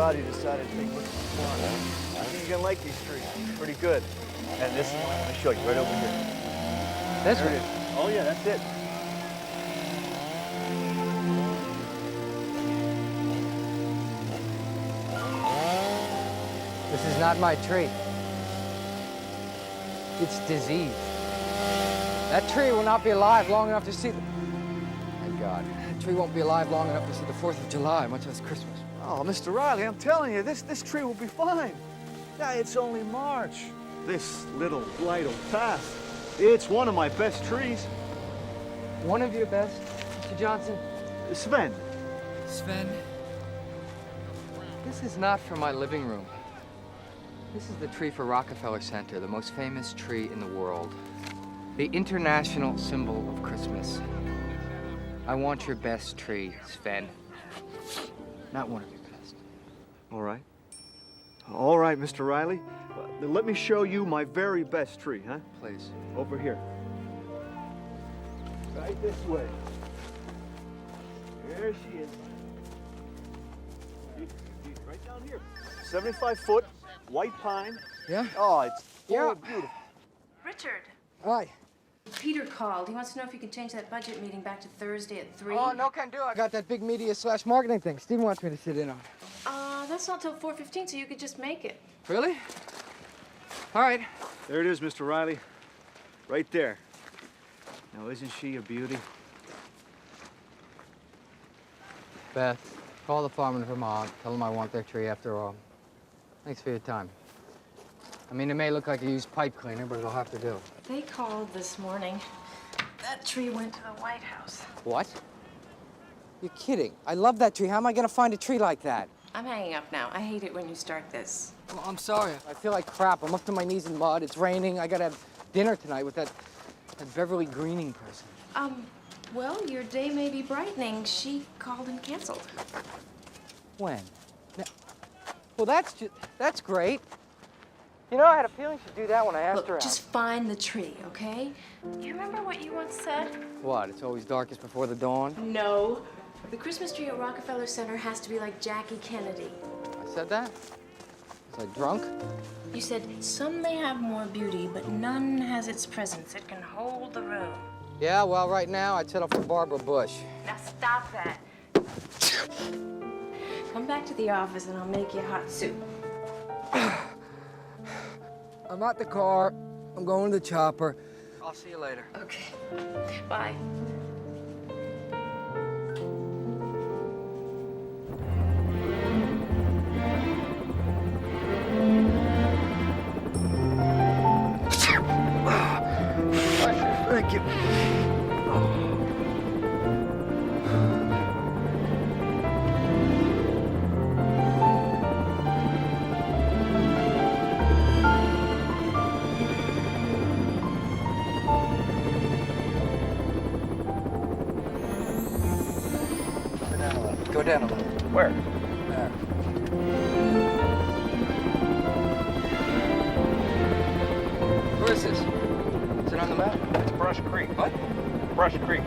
proud you decided to take Christmas fun. I think you're gonna like these trees. Pretty good. And this is what I'm gonna show you right over here. That's There right. it is. Oh yeah, that's it. This is not my tree. It's diseased. That tree will not be alive long enough to see the... Thank God. That tree won't be alive long enough to see the 4th of July, much less Christmas. Oh, Mr. Reilly, I'm telling you, this tree will be fine. Yeah, it's only March. This little blight will pass. It's one of my best trees. One of your best, Mr. Johnson? Sven. Sven, this is not for my living room. This is the tree for Rockefeller Center, the most famous tree in the world. The international symbol of Christmas. I want your best tree, Sven. Not one of your best. All right. All right, Mr. Reilly. Then let me show you my very best tree, huh? Please. Over here. Right this way. There she is. Right down here. 75 foot, white pine. Yeah? Oh, it's Yeah. beautiful. Richard, Hi. Peter called. He wants to know if you can change that budget meeting back to Thursday at 3. Oh, no can do. I got that big media/marketing thing Steve wants me to sit in on. That's not till 4:15, so you could just make it. Really? All right. There it is, Mr. Reilly. Right there. Now, isn't she a beauty? Beth, call the farm in Vermont. Tell them I want their tree after all. Thanks for your time. I mean, it may look like a used pipe cleaner, but it'll have to do. They called this morning. That tree went to the White House. What? You're kidding. I love that tree. How am I gonna find a tree like that? I'm hanging up now. I hate it when you start this. Well, I'm sorry. I feel like crap. I'm up to my knees in mud. It's raining. I gotta have dinner tonight with that Beverly Greening person. Well, your day may be brightening. She called and canceled. When? No. Well, that's great. You know, I had a feeling she'd do that when I asked her Look, out. just find the tree, okay? You remember what you once said? What? It's always darkest before the dawn? No. The Christmas tree at Rockefeller Center has to be like Jackie Kennedy. I said that? Was I drunk? You said, some may have more beauty, but none has its presence. It can hold the room. Yeah, well, right now, I'd settle for Barbara Bush. Now stop that. Come back to the office and I'll make you hot soup. I'm at the car. I'm going to the chopper. I'll see you later. Okay. Bye. Thank you. Go down a little. Where? There. Where is this? Is it on the map? It's Brush Creek. What? Brush Creek.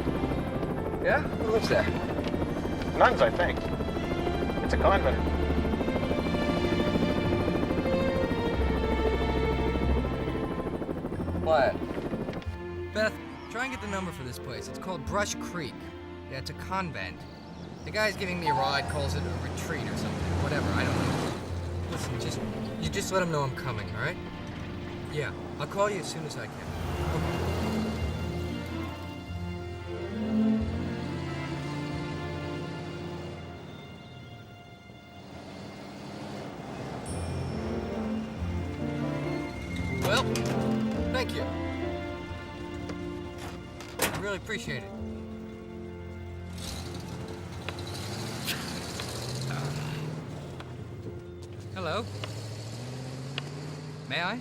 Yeah? Who lives there? Nuns, I think. It's a convent. What? Beth, try and get the number for this place. It's called Brush Creek. Yeah, it's a convent. The guy's giving me a ride, calls it a retreat or something. Whatever, I don't know. Listen, you just let him know I'm coming, all right? Yeah, I'll call you as soon as I can. Well, thank you. I really appreciate it. Hello. May I?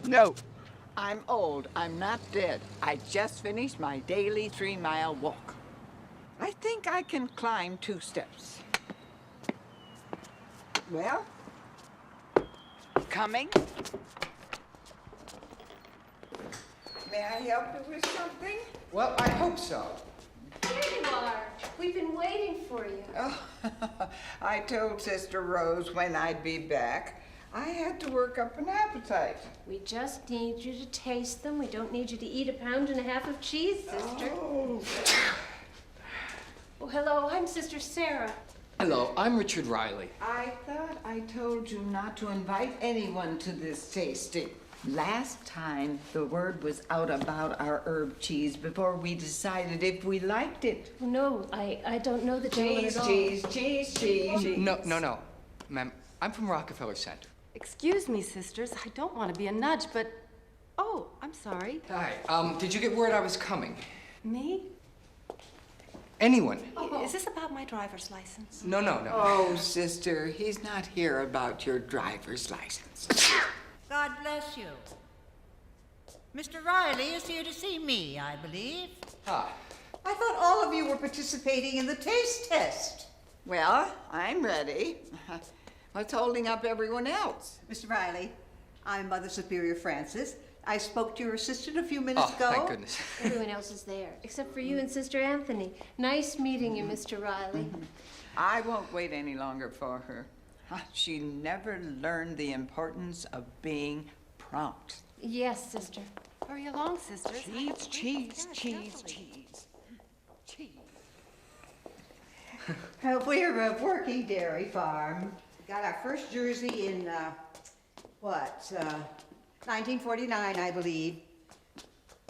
No. I'm old. I'm not dead. I just finished my daily 3-mile walk. I think I can climb 2 steps. Well, coming? May I help you with something? Well, I hope so. Here you are. We've been waiting for you. Oh, I told Sister Rose when I'd be back. I had to work up an appetite. We just need you to taste them. We don't need you to eat 1.5 pounds of cheese, sister. Oh. Oh, hello, I'm Sister Sarah. Hello, I'm Richard Reilly. I thought I told you not to invite anyone to this tasting. Last time, the word was out about our herb cheese before we decided if we liked it. Oh, no, I don't know the gentleman Cheese, at all. cheese. No. Ma'am, I'm from Rockefeller Center. Excuse me, sisters. I don't want to be a nudge, but... Oh, I'm sorry. Hi. Did you get word I was coming? Me? Anyone? Is this about my driver's license? No. Oh, sister, he's not here about your driver's license. God bless you. Mr. Reilly is here to see me, I believe. Ah. I thought all of you were participating in the taste test. Well, I'm ready. What's holding up everyone else? Mr. Reilly, I'm Mother Superior Francis. I spoke to your assistant a few minutes ago. Thank goodness. Everyone else is there, except for you and Sister Anthony. Nice meeting you, Mr. Reilly. I won't wait any longer for her. She never learned the importance of being prompt. Yes, sister. Hurry along, sisters. Cheese. We're a working dairy farm. Got our first Jersey in, 1949, I believe,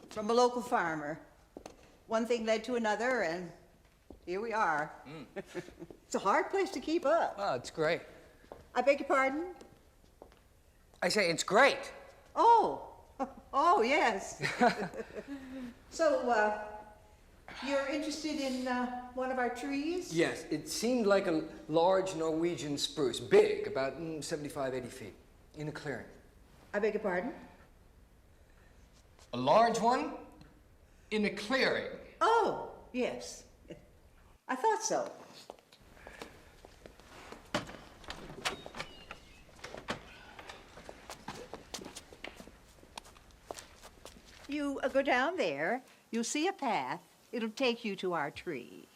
from a local farmer. One thing led to another, and here we are. It's a hard place to keep up. Oh, it's great. I beg your pardon? I say it's great. Oh, yes. So, you're interested in one of our trees? Yes, it seemed like a large Norwegian spruce, big, about 75, 80 feet, in a clearing. I beg your pardon? A large one in a clearing. Oh, yes. I thought so. You go down there, you'll see a path. It'll take you to our tree.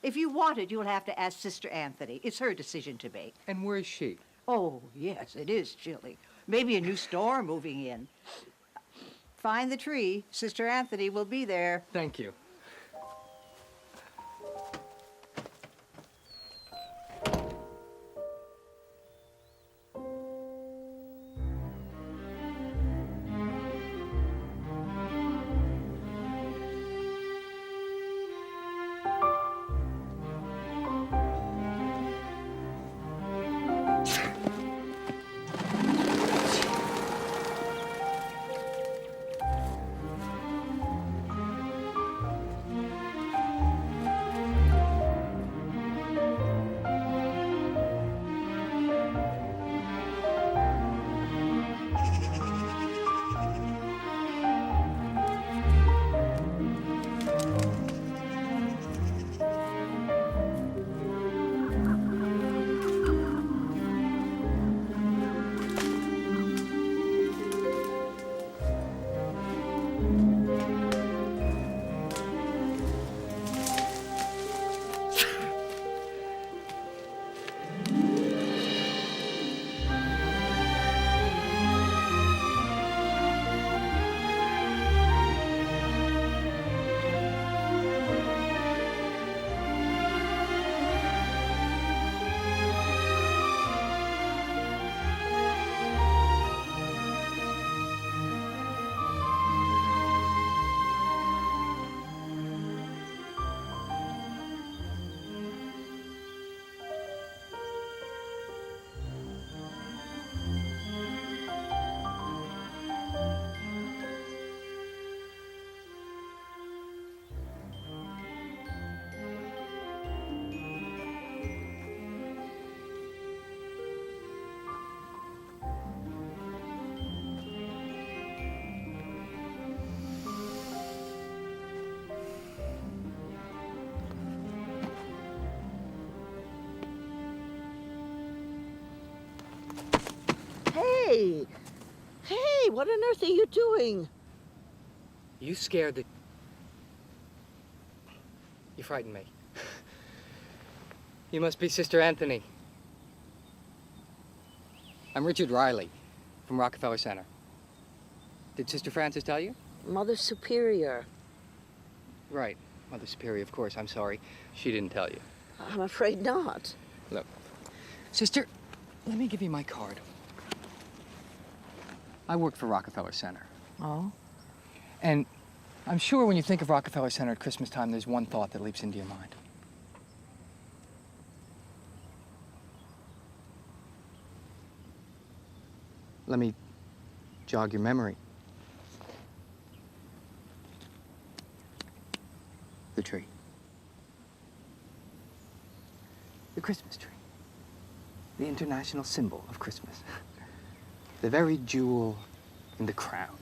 If you want it, you'll have to ask Sister Anthony. It's her decision to make. And where's she? Oh, yes, it is chilly. Maybe a new storm moving in. Find the tree. Sister Anthony will be there. Thank you. Hey! Hey, what on earth are you doing? You scared You frightened me. You must be Sister Anthony. I'm Richard Reilly from Rockefeller Center. Did Sister Frances tell you? Mother Superior. Right. Mother Superior, of course. I'm sorry. She didn't tell you. I'm afraid not. Look, Sister, let me give you my card. I work for Rockefeller Center. Oh? And I'm sure when you think of Rockefeller Center at Christmas time, there's one thought that leaps into your mind. Let me jog your memory. The tree. The Christmas tree. The international symbol of Christmas. The very jewel in the crown.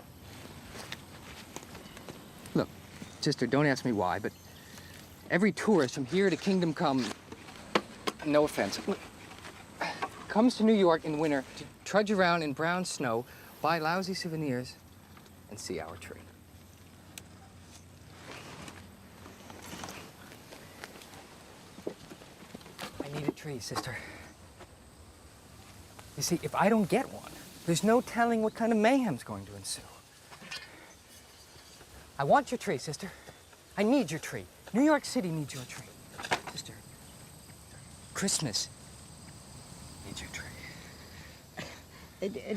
Look, Sister, don't ask me why, but every tourist from here to Kingdom Come, no offense, comes to New York in winter to trudge around in brown snow, buy lousy souvenirs, and see our tree. I need a tree, Sister. You see, if I don't get one, there's no telling what kind of mayhem's going to ensue. I want your tree, Sister. I need your tree. New York City needs your tree. Sister, Christmas needs your tree.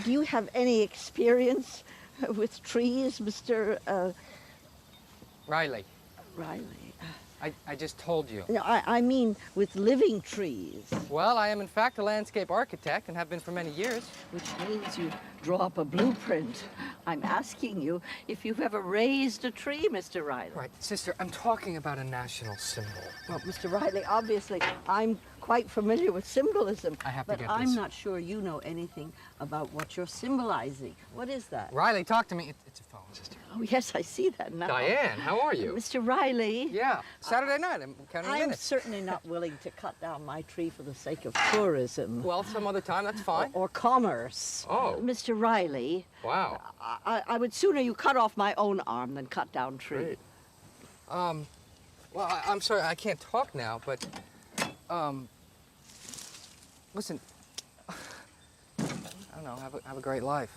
Do you have any experience with trees, Mr. Riley, Reilly? I just told you. No, I mean with living trees. Well, I am in fact a landscape architect and have been for many years. Which means you draw up a blueprint. I'm asking you if you've ever raised a tree, Mr. Reilly. Right, Sister, I'm talking about a national symbol. Well, Mr. Reilly, obviously, I'm quite familiar with symbolism. I have to but get I'm this. not sure you know anything about what you're symbolizing. What is that? Riley, talk to me. It's a phone, Sister. Oh, yes, I see that now. Diane, how are you? Mr. Reilly. Yeah, Saturday night. I'm counting I'm minutes. certainly not willing to cut down my tree for the sake of tourism. Well, some other time, that's fine. Or commerce. Oh. Mr. Reilly. Wow. I would sooner you cut off my own arm than cut down tree. Great. Well, I'm sorry, I can't talk now, but, listen, I don't know, have a great life.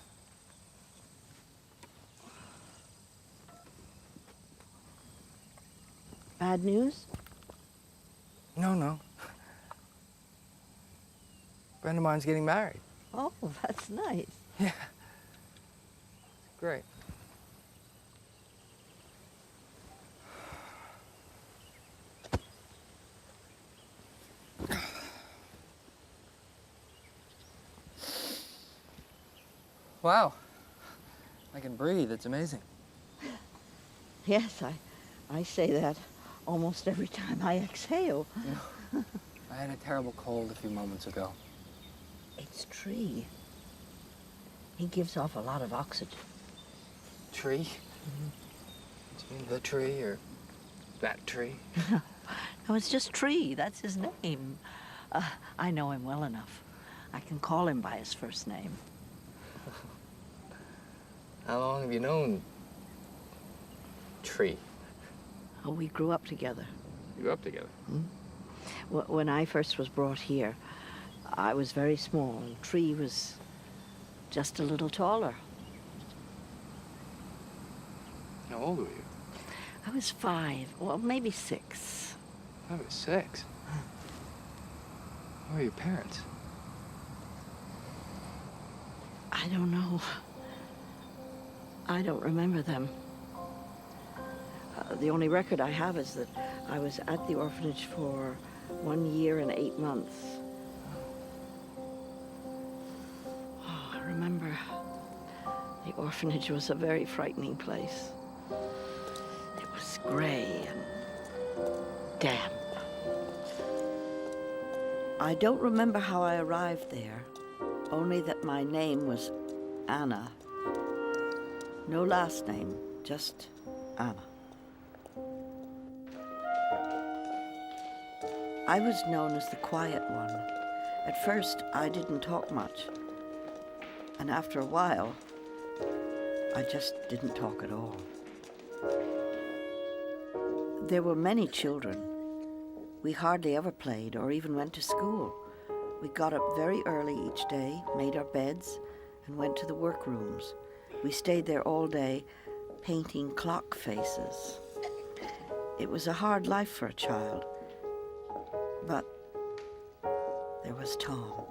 Bad news? No. A friend of mine's getting married. Oh, that's nice. Yeah. Great. Wow. I can breathe. It's amazing. Yes, I say that almost every time I exhale. Yeah. I had a terrible cold a few moments ago. It's tree. He gives off a lot of oxygen. Tree? Do you mean the tree or that tree? No, it's just Tree. That's his name. I know him well enough. I can call him by his first name. How long have you known Tree? Oh, we grew up together. You grew up together? When I first was brought here, I was very small, and Tree was just a little taller. How old were you? I was 5, well, maybe 6. I was 6. Where are your parents? I don't know. I don't remember them. The only record I have is that I was at the orphanage for 1 year and 8 months. Oh, I remember the orphanage was a very frightening place. It was gray and damp. I don't remember how I arrived there, only that my name was Anna. No last name, just Anna. I was known as the quiet one. At first, I didn't talk much. And after a while, I just didn't talk at all. There were many children We hardly ever played or even went to school. We got up very early each day, made our beds, and went to the workrooms. We stayed there all day, painting clock faces. It was a hard life for a child, but there was Tom.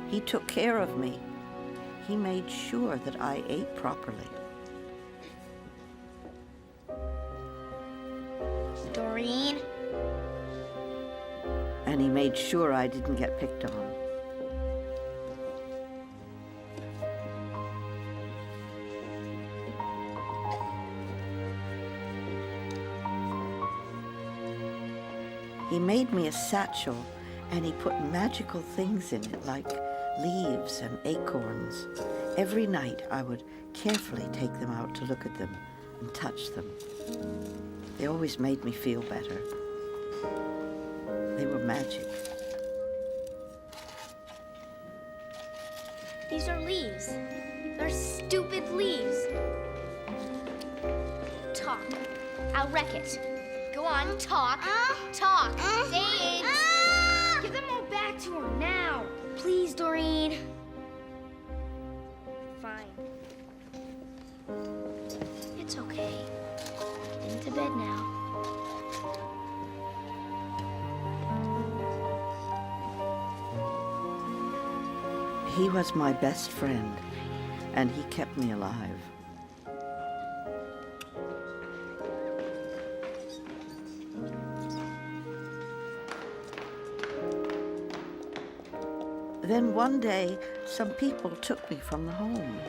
He took care of me. He made sure that I ate properly. Doreen? And he made sure I didn't get picked on. He made me a satchel, and he put magical things in it, like leaves and acorns. Every night I would carefully take them out to look at them and touch them. They always made me feel better. They were magic. These are leaves. They're stupid leaves. Talk. I'll wreck it. Go on, talk. Talk. Say it. Give them all back to her now. Please, Doreen. Fine. It's okay. Get into bed now. He was my best friend, and he kept me alive. Then one day, some people took me from the home.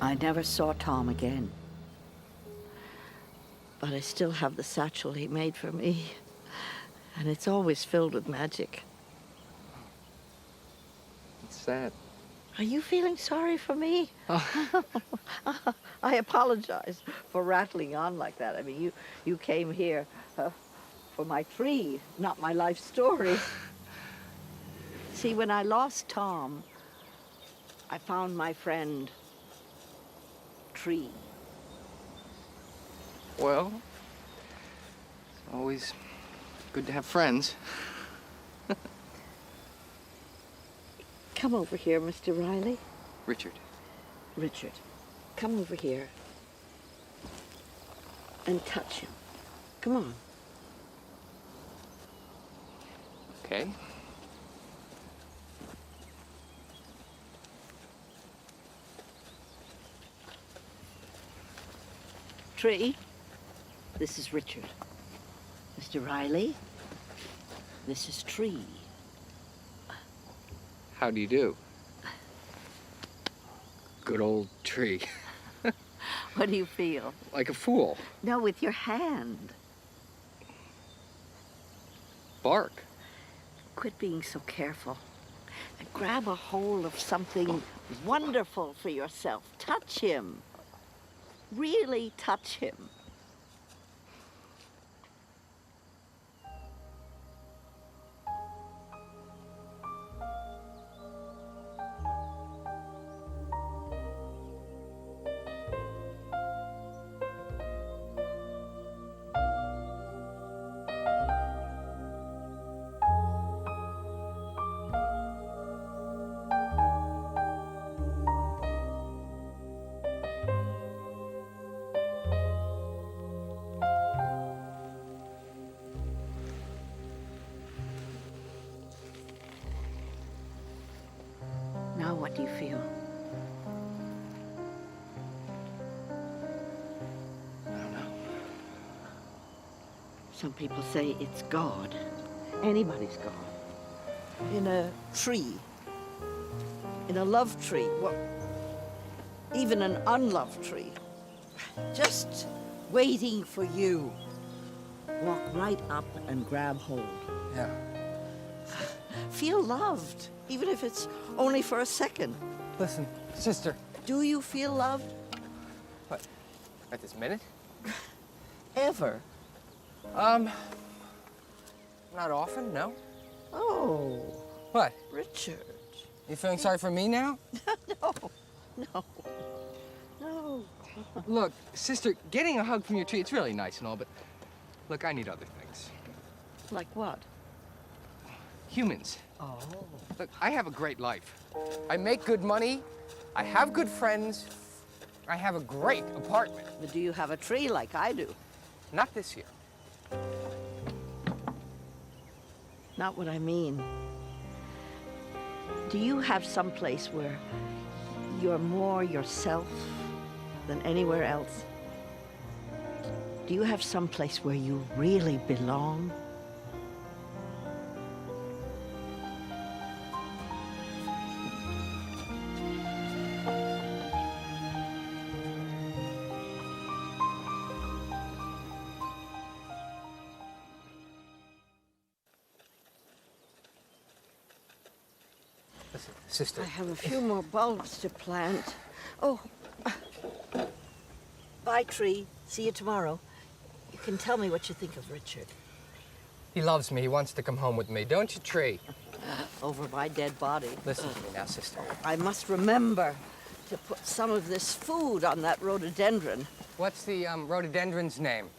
I never saw Tom again. But I still have the satchel he made for me, and it's always filled with magic. It's sad. Are you feeling sorry for me? I apologize for rattling on like that. I mean, you came here for my tree, not my life story. See, when I lost Tom, I found my friend Tree. Well, it's always good to have friends. Come over here, Mr. Reilly. Richard. Richard, come over here and touch him. Come on. Okay. Tree, this is Richard. Mr. Reilly, this is Tree. How do you do? Good old Tree. What do you feel? Like a fool. No, with your hand. Bark. Quit being so careful. And grab a hold of something wonderful for yourself. Touch him. Really touch him. Now what do you feel? Some people say it's God. Anybody's God. In a tree. In a love tree. Well, even an unloved tree. Just waiting for you. Walk right up and grab hold. Yeah. Feel loved, even if it's only for a second. Listen, sister. Do you feel loved? What? At this minute? Ever? Not often, no. Oh. What? Richard. You feeling sorry for me now? No. Look, sister, getting a hug from your tree, it's really nice and all, but look, I need other things. Like what? Humans. Oh. Look, I have a great life. I make good money, I have good friends, I have a great apartment. But do you have a tree like I do? Not this year. Not what I mean. Do you have some place where you're more yourself than anywhere else? Do you have some place where you really belong? Listen, sister. I have a few more bulbs to plant. Oh. Bye, tree. See you tomorrow. You can tell me what you think of Richard. He loves me. He wants to come home with me. Don't you, Tree? Over my dead body. Listen to me now, sister. I must remember to put some of this food on that rhododendron. What's the rhododendron's name?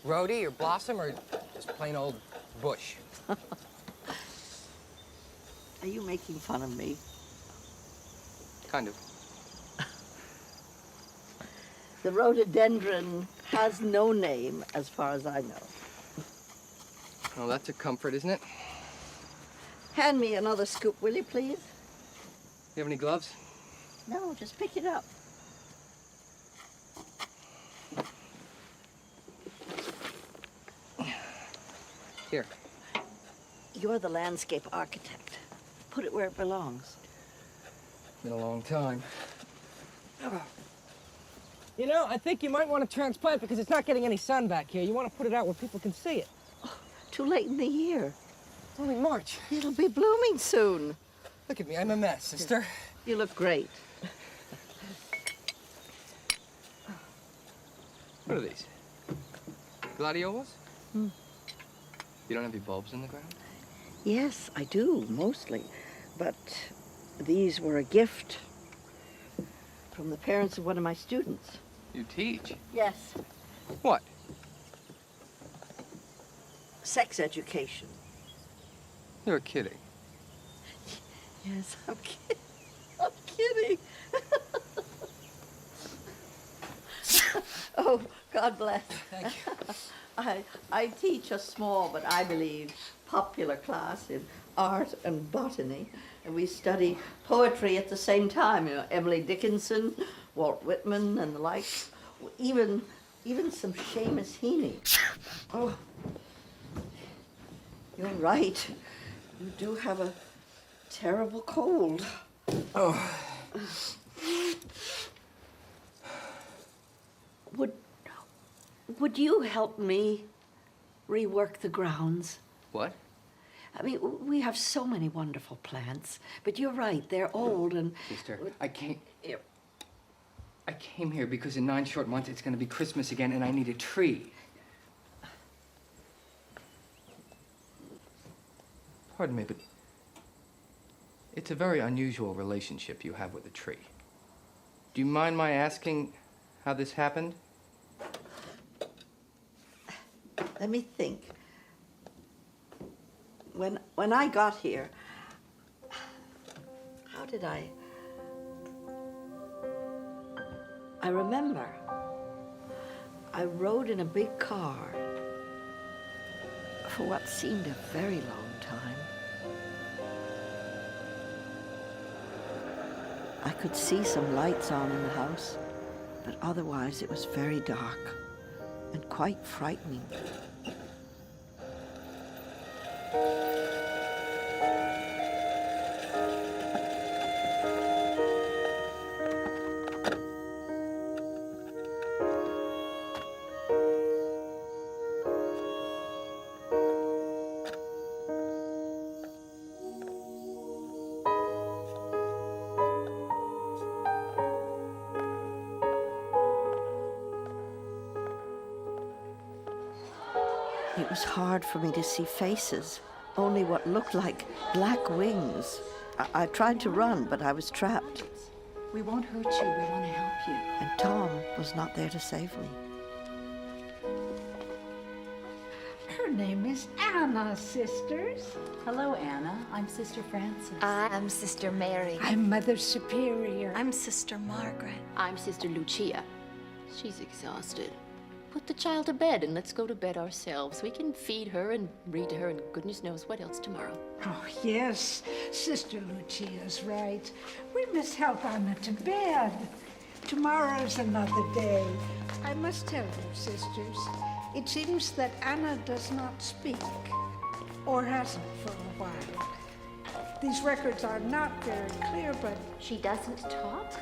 Rhodey or Blossom or just plain old bush? Are you making fun of me? Kind of. The rhododendron has no name, as far as I know. Well, that's a comfort, isn't it? Hand me another scoop, will you, please? You have any gloves? No, just pick it up. Here. You're the landscape architect. Put it where it belongs. Been a long time. You know, I think you might want to transplant because it's not getting any sun back here. You want to put it out where people can see it. Oh, too late in the year. It's only March. It'll be blooming soon. Look at me, I'm a mess, sister. You look great. What are these? Gladiolas? Hmm. You don't have any bulbs in the ground? Yes, I do, mostly. But these were a gift from the parents of one of my students. You teach? Yes. What? Sex education. You're kidding. Yes, I'm kidding. I'm kidding. Oh, God bless. Thank you. I teach a small, but I believe, popular class in art and botany. And we study poetry at the same time. You know, Emily Dickinson, Walt Whitman, and the like. Even some Seamus Heaney. Oh, you're right. You do have a terrible cold. Oh. Would you help me rework the grounds? What? I mean, we have so many wonderful plants, but you're right, they're old and... Sister, I came here because in 9 short months it's going to be Christmas again and I need a tree. Pardon me, but it's a very unusual relationship you have with a tree. Do you mind my asking how this happened? Let me think. When I got here, how did I remember. I rode in a big car for what seemed a very long time. I could see some lights on in the house, but otherwise it was very dark and quite frightening. It was hard for me to see faces, only what looked like black wings. I tried to run, but I was trapped. We won't hurt you. We want to help you. And Tom was not there to save me. Her name is Anna, sisters. Hello, Anna. I'm Sister Frances. I'm Sister Mary. I'm Mother Superior. I'm Sister Margaret. I'm Sister Lucia. She's exhausted. Put the child to bed and let's go to bed ourselves. We can feed her and read to her and goodness knows what else tomorrow. Oh, yes, Sister Lucia's right. We must help Anna to bed. Tomorrow's another day. I must tell you, sisters, it seems that Anna does not speak, or hasn't for a while. These records are not very clear, but... She doesn't talk?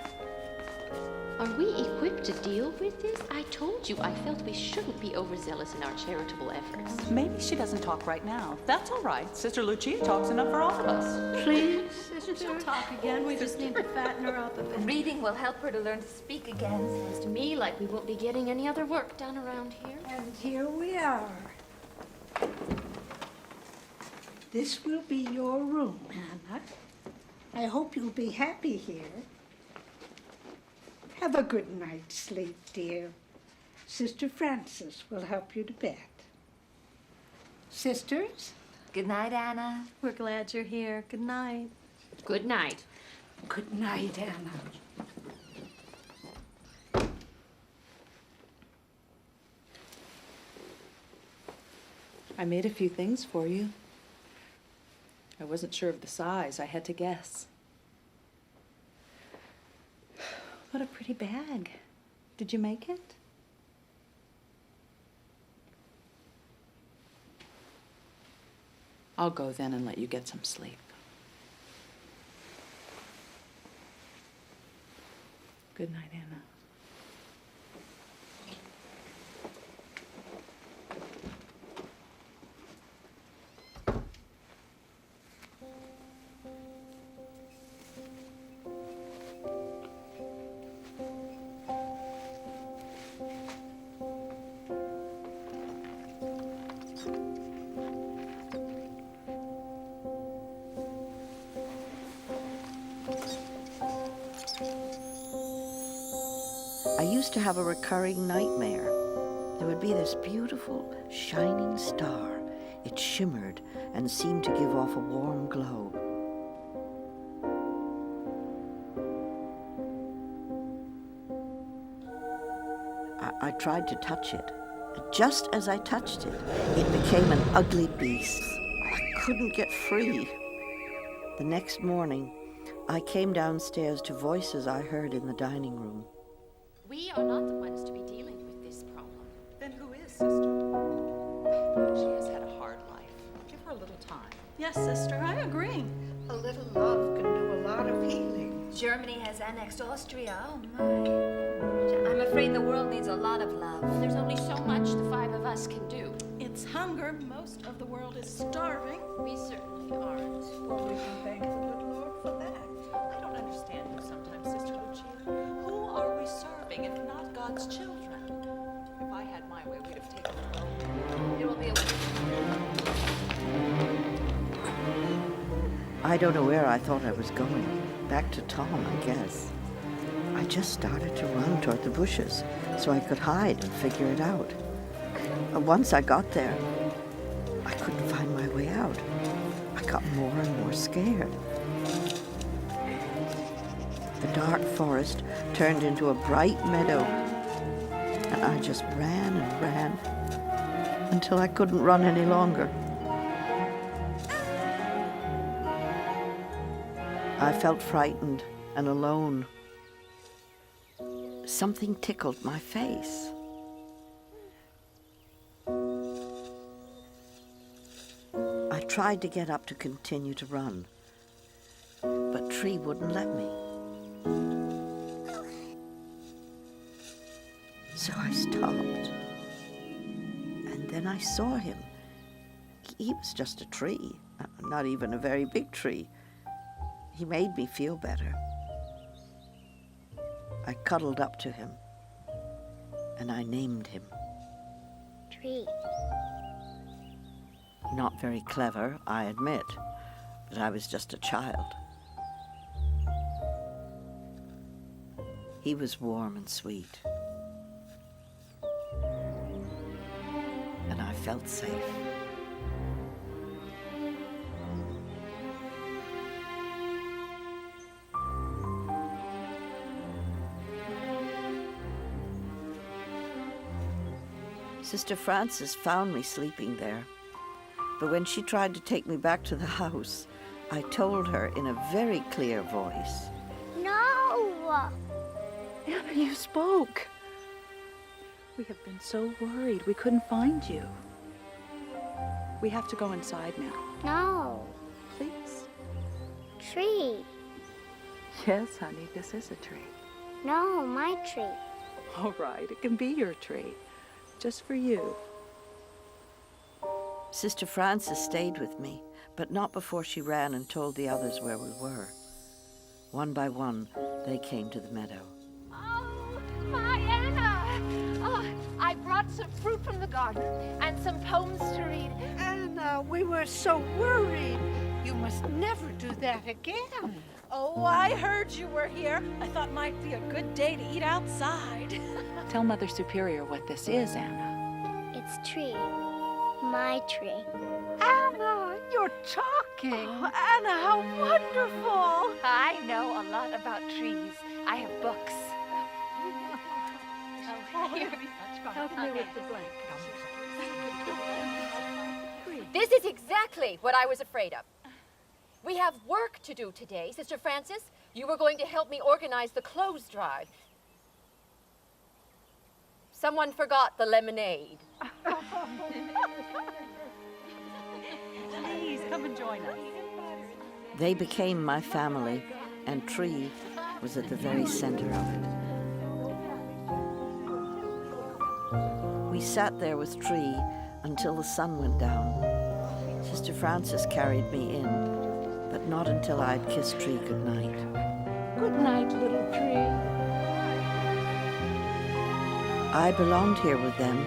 Are we equipped to deal with this? I told you I felt we shouldn't be overzealous in our charitable efforts. Maybe she doesn't talk right now. That's all right. Sister Lucia talks enough for all of us. Please, She'll talk again. We just need to fatten her up a bit. Reading will help her to learn to speak again. Sounds to me like we won't be getting any other work done around here. And here we are. This will be your room, Anna. I hope you'll be happy here. Have a good night's sleep, dear. Sister Frances will help you to bed. Sisters? Good night, Anna. We're glad you're here. Good night. Good night. Good night, Anna. I made a few things for you. I wasn't sure of the size. I had to guess. What a pretty bag. Did you make it? I'll go then and let you get some sleep. Good night, Anna. I used to have a recurring nightmare. There would be this beautiful, shining star. It shimmered and seemed to give off a warm glow. I tried to touch it. Just as I touched it, it became an ugly beast. I couldn't get free. The next morning, I came downstairs to voices I heard in the dining room. We are not the ones to be dealing with this problem. Then who is, Sister? She has had a hard life. Give her a little time. Yes, sister, I agree. A little love can do a lot of healing. Germany has annexed Austria. Oh, my. I'm afraid the world needs a lot of love. There's only so much the five of us can do. It's hunger. Most of the world is starving. We certainly aren't. Well, we can thank the good Lord for that. I don't understand you sometimes, Sister Lucia. Who are we serving if not God's children? If I had my way, we'd have taken the world. It will be a I don't know where I thought I was going. Back to Tom, I guess. I just started to run toward the bushes so I could hide and figure it out. Once I got there, I couldn't find my way out. I got more and more scared. The dark forest turned into a bright meadow, and I just ran and ran until I couldn't run any longer. I felt frightened and alone. Something tickled my face. I tried to get up to continue to run, but Tree wouldn't let me. So I stopped. And then I saw him. He was just a tree, not even a very big tree. He made me feel better. I cuddled up to him, and I named him. Tree. Not very clever, I admit, but I was just a child. He was warm and sweet. And I felt safe. Sister Frances found me sleeping there, but when she tried to take me back to the house, I told her in a very clear voice. No! Anna, you spoke. We have been so worried we couldn't find you. We have to go inside now. No. Please. Tree. Yes, honey, this is a tree. No, my tree. All right, it can be your tree. Just for you. Sister Frances stayed with me, but not before she ran and told the others where we were. One by one, they came to the meadow. Oh, my Anna! Oh, I brought some fruit from the garden and some poems to read. Anna, we were so worried. You must never do that again. Oh, I heard you were here. I thought it might be a good day to eat outside. Tell Mother Superior what this is, Anna. It's Tree. My tree. Anna, you're talking. Oh, Anna, how wonderful. I know a lot about trees. I have books. Help me with the blanket. This is exactly what I was afraid of. We have work to do today. Sister Frances, you were going to help me organize the clothes drive. Someone forgot the lemonade. Please, come and join us. They became my family, and Tree was at the very center of it. We sat there with Tree until the sun went down. Sister Frances carried me in, but not until I'd kissed Tree goodnight. Good night, little tree. I belonged here with them.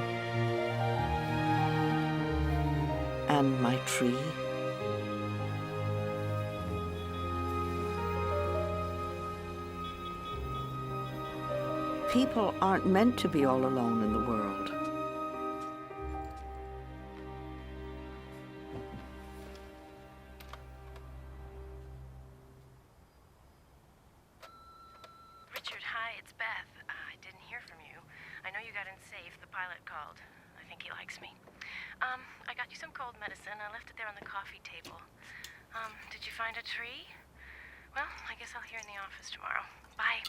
And my tree. People aren't meant to be all alone in the world. Richard, hi, it's Beth. I didn't hear from you. I know you got in safe. The pilot called. I think he likes me. I got you some cold medicine. I left it there on the coffee table. Did you find a tree? Well, I guess I'll hear in the office tomorrow. Bye.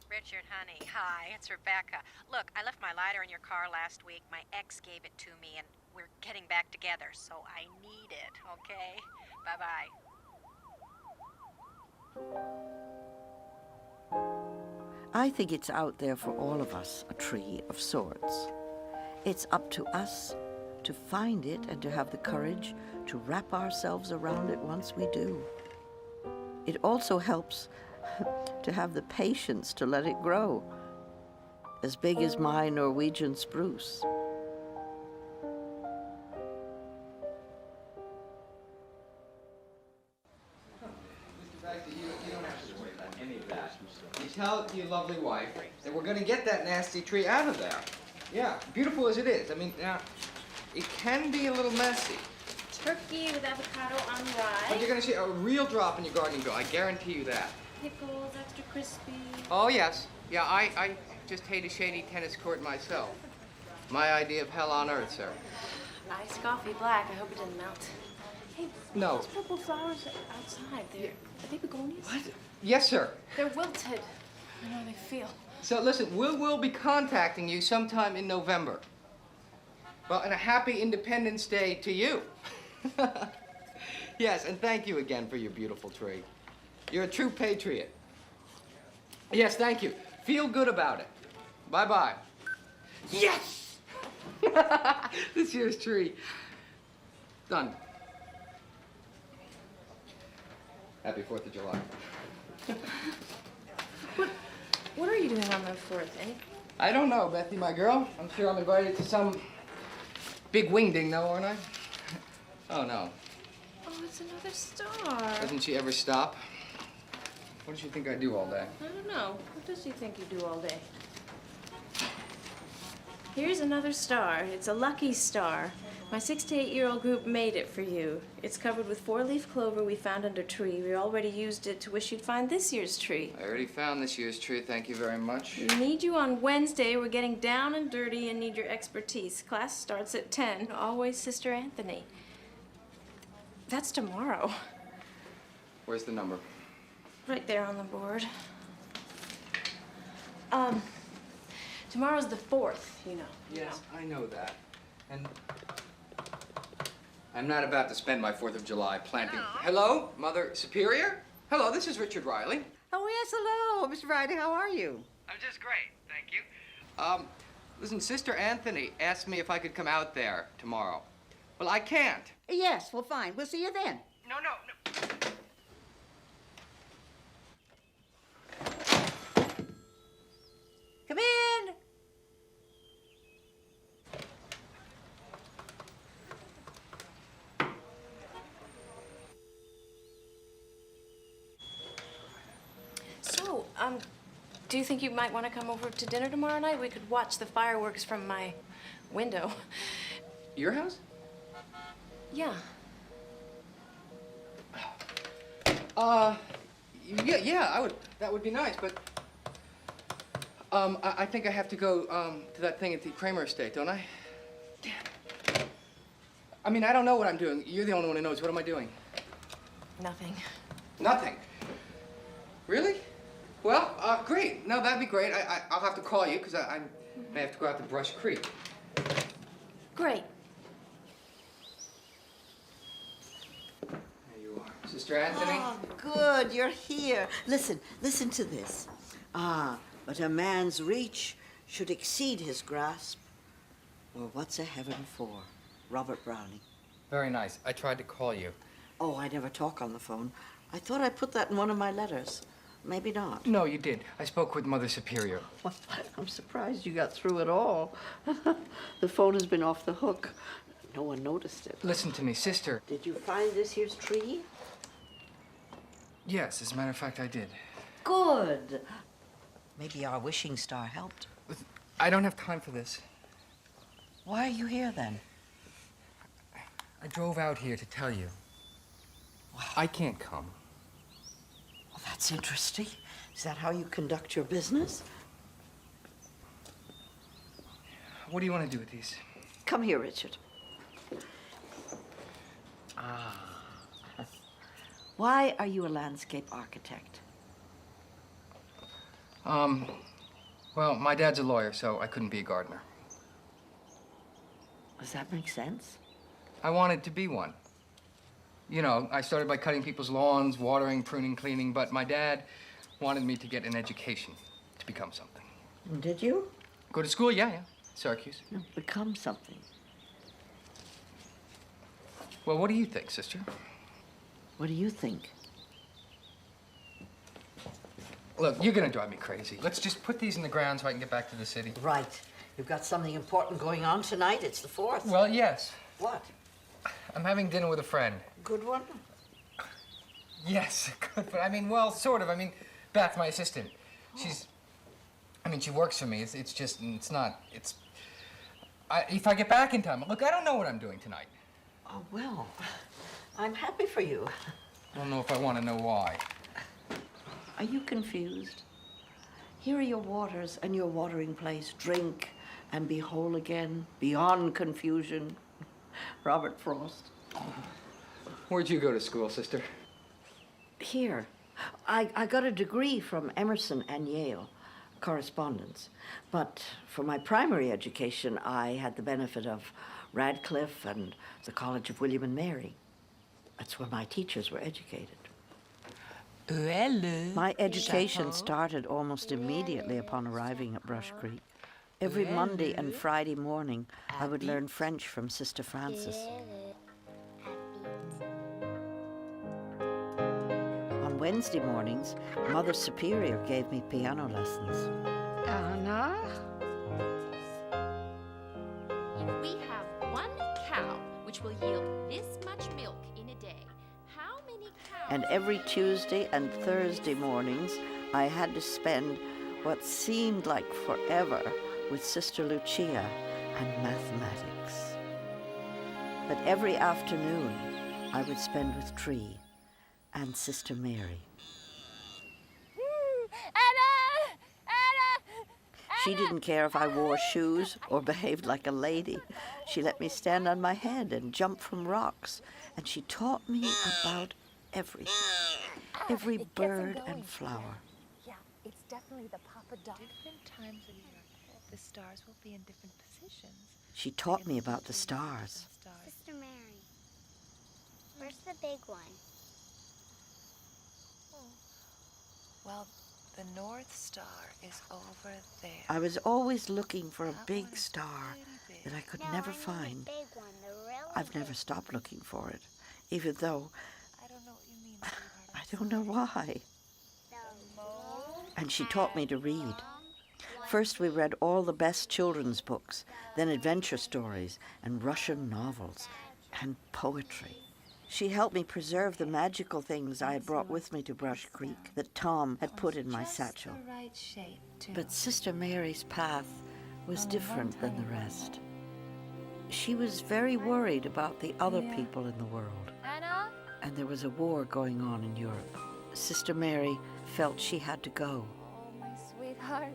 Richard, honey, hi, it's Rebecca. Look, I left my lighter in your car last week. My ex gave it to me, and we're getting back together, so I need it, okay? Bye-bye. I think it's out there for all of us, a tree of sorts. It's up to us to find it and to have the courage to wrap ourselves around it once we do. It also helps to have the patience to let it grow, as big as my Norwegian spruce. You tell your lovely wife that we're going to get that nasty tree out of there. Yeah, beautiful as it is. I mean, now, it can be a little messy. Turkey with avocado on rye. But you're going to see a real drop in your gardening bill. I guarantee you that. Pickles, extra crispy. Oh, yes. Yeah, I just hate a shady tennis court myself. My idea of hell on earth, sir. Nice coffee, black. I hope it didn't melt. Hey, No. those purple flowers outside, are they begonias? What? Yes, sir. They're wilted. I know how they feel. So, listen, we'll be contacting you sometime in November. Well, and a happy Independence Day to you. Yes, and thank you again for your beautiful tree. You're a true patriot. Yes, thank you. Feel good about it. Bye-bye. Yes! This year's tree. Done. Happy 4th of July. What are you doing on the 4th, eh? I don't know, Bethy, my girl. I'm sure I'm invited to some big wingding, though, aren't I? Oh, no. Oh, it's another star. Doesn't she ever stop? What does she think I do all day? I don't know. What does she think you do all day? Here's another star. It's a lucky star. My 6 to 8-year-old group made it for you. It's covered with 4-leaf clover we found under a tree. We already used it to wish you'd find this year's tree. I already found this year's tree. Thank you very much. We need you on Wednesday. We're getting down and dirty and need your expertise. Class starts at 10. Always Sister Anthony. That's tomorrow. Where's the number? Right there on the board. Tomorrow's the 4th, you know. Yes, I know that. And I'm not about to spend my 4th of July planting. Hello, Mother Superior? Hello, this is Richard Reilly. Oh, yes, hello, Mr. Reilly. How are you? I'm just great, thank you. Listen, Sister Anthony asked me if I could come out there tomorrow. Well, I can't. Yes, well, fine. We'll see you then. No. Come in. So, do you think you might want to come over to dinner tomorrow night? We could watch the fireworks from my window. Your house? Yeah. Yeah, I would. That would be nice, but I think I have to go to that thing at the Kramer estate, don't I? Damn. I mean, I don't know what I'm doing. You're the only one who knows. What am I doing? Nothing. Nothing. Really? Well, great. No, that'd be great. I'll have to call you because I may have to go out to Brush Creek. Great. There you are, Sister Anthony. Oh, good, you're here. Listen to this. But a man's reach should exceed his grasp. Or what's a heaven for? Robert Browning. Very nice. I tried to call you. Oh, I never talk on the phone. I thought I put that in one of my letters. Maybe not. No, you did. I spoke with Mother Superior. Well, I'm surprised you got through at all. The phone has been off the hook. No one noticed it. Listen to me, sister. Did you find this year's tree? Yes, as a matter of fact, I did. Good. Maybe our wishing star helped. I don't have time for this. Why are you here, then? I drove out here to tell you. Wow. I can't come. Well, that's interesting. Is that how you conduct your business? What do you want to do with these? Come here, Richard. Why are you a landscape architect? Well, my dad's a lawyer, so I couldn't be a gardener. Does that make sense? I wanted to be one. You know, I started by cutting people's lawns, watering, pruning, cleaning, but my dad wanted me to get an education to become something. Did you? Go to school? Yeah. Syracuse. No, become something. Well, what do you think, sister? What do you think? Look, you're gonna drive me crazy. Let's just put these in the ground so I can get back to the city. Right. You've got something important going on tonight. It's the 4th. Well, yes. What? I'm having dinner with a friend. Good one? Yes, good, but I mean, well, sort of. I mean, Beth, my assistant. She works for me. If I get back in time, look, I don't know what I'm doing tonight. Oh, well, I'm happy for you. I don't know if I want to know why. Are you confused? Here are your waters and your watering place. Drink and be whole again, beyond confusion. Robert Frost. Where'd you go to school, sister? Here. I got a degree from Emerson and Yale, correspondence. But for my primary education, I had the benefit of Radcliffe and the College of William and Mary. That's where my teachers were educated. My education started almost immediately upon arriving at Brush Creek. Every Monday and Friday morning, I would learn French from Sister Frances. On Wednesday mornings, Mother Superior gave me piano lessons. Anna? If we have one cow, which will yield this much milk in a day, how many cows... And every Tuesday and Thursday mornings, I had to spend what seemed like forever with Sister Lucia and mathematics. But every afternoon, I would spend with Tree and Sister Mary. Anna! She didn't care if I wore shoes or behaved like a lady. She let me stand on my head and jump from rocks, and she taught me about everything, every bird and flower. Yeah, it's definitely the Papa Doc. Different times of year, the stars will be in different positions. She taught me about the stars. Sister Mary, where's the big one? Well, the North Star is over there. I was always looking for a big star that I could never find. The big one, the really I've never stopped looking for it, even though I don't know what you mean. I don't know why. And she taught me to read. First we read all the best children's books, then adventure stories and Russian novels and poetry. She helped me preserve the magical things I had brought with me to Brush Creek that Tom had put in my satchel. The right shape, too. But Sister Mary's path was different than the rest. She was very worried about the other people in the world. Anna? And there was a war going on in Europe. Sister Mary felt she had to go. Oh, my sweetheart.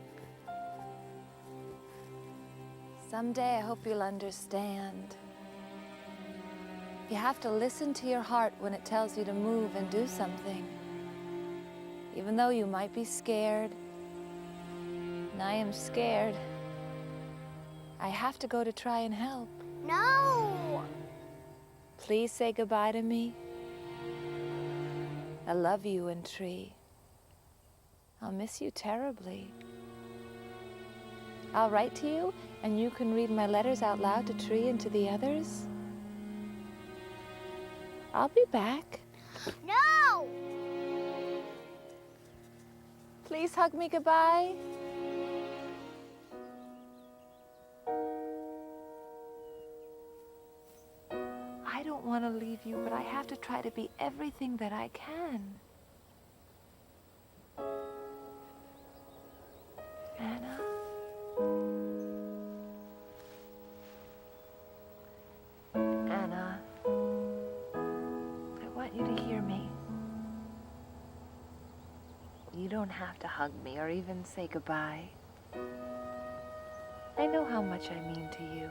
Someday I hope you'll understand. You have to listen to your heart when it tells you to move and do something. Even though you might be scared, and I am scared, I have to go to try and help. No! Please say goodbye to me. I love you and Tree. I'll miss you terribly. I'll write to you, and you can read my letters out loud to Tree and to the others. I'll be back. No! Please hug me goodbye. I don't want to leave you, but I have to try to be everything that I can. Anna? Anna, I want you to hear me. You don't have to hug me or even say goodbye. I know how much I mean to you.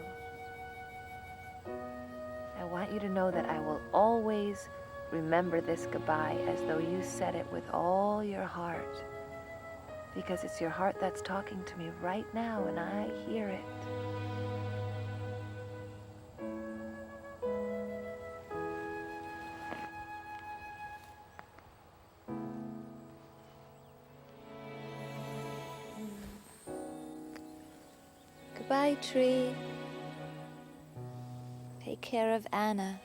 I want you to know that I will always remember this goodbye as though you said it with all your heart. Because it's your heart that's talking to me right now, and I hear it. Goodbye, Tree. Take care of Anna.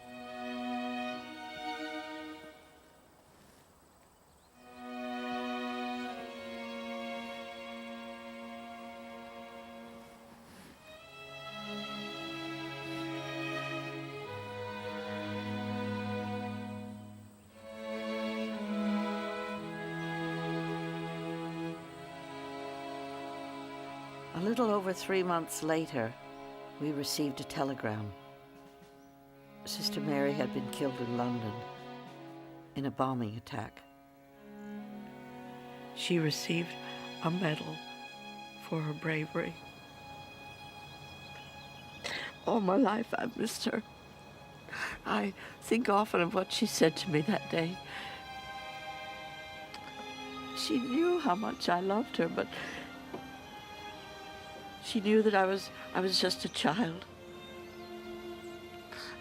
A little over 3 months later, we received a telegram. Sister Mary had been killed in London in a bombing attack. She received a medal for her bravery. All my life I've missed her. I think often of what she said to me that day. She knew how much I loved her, but she knew that I was just a child.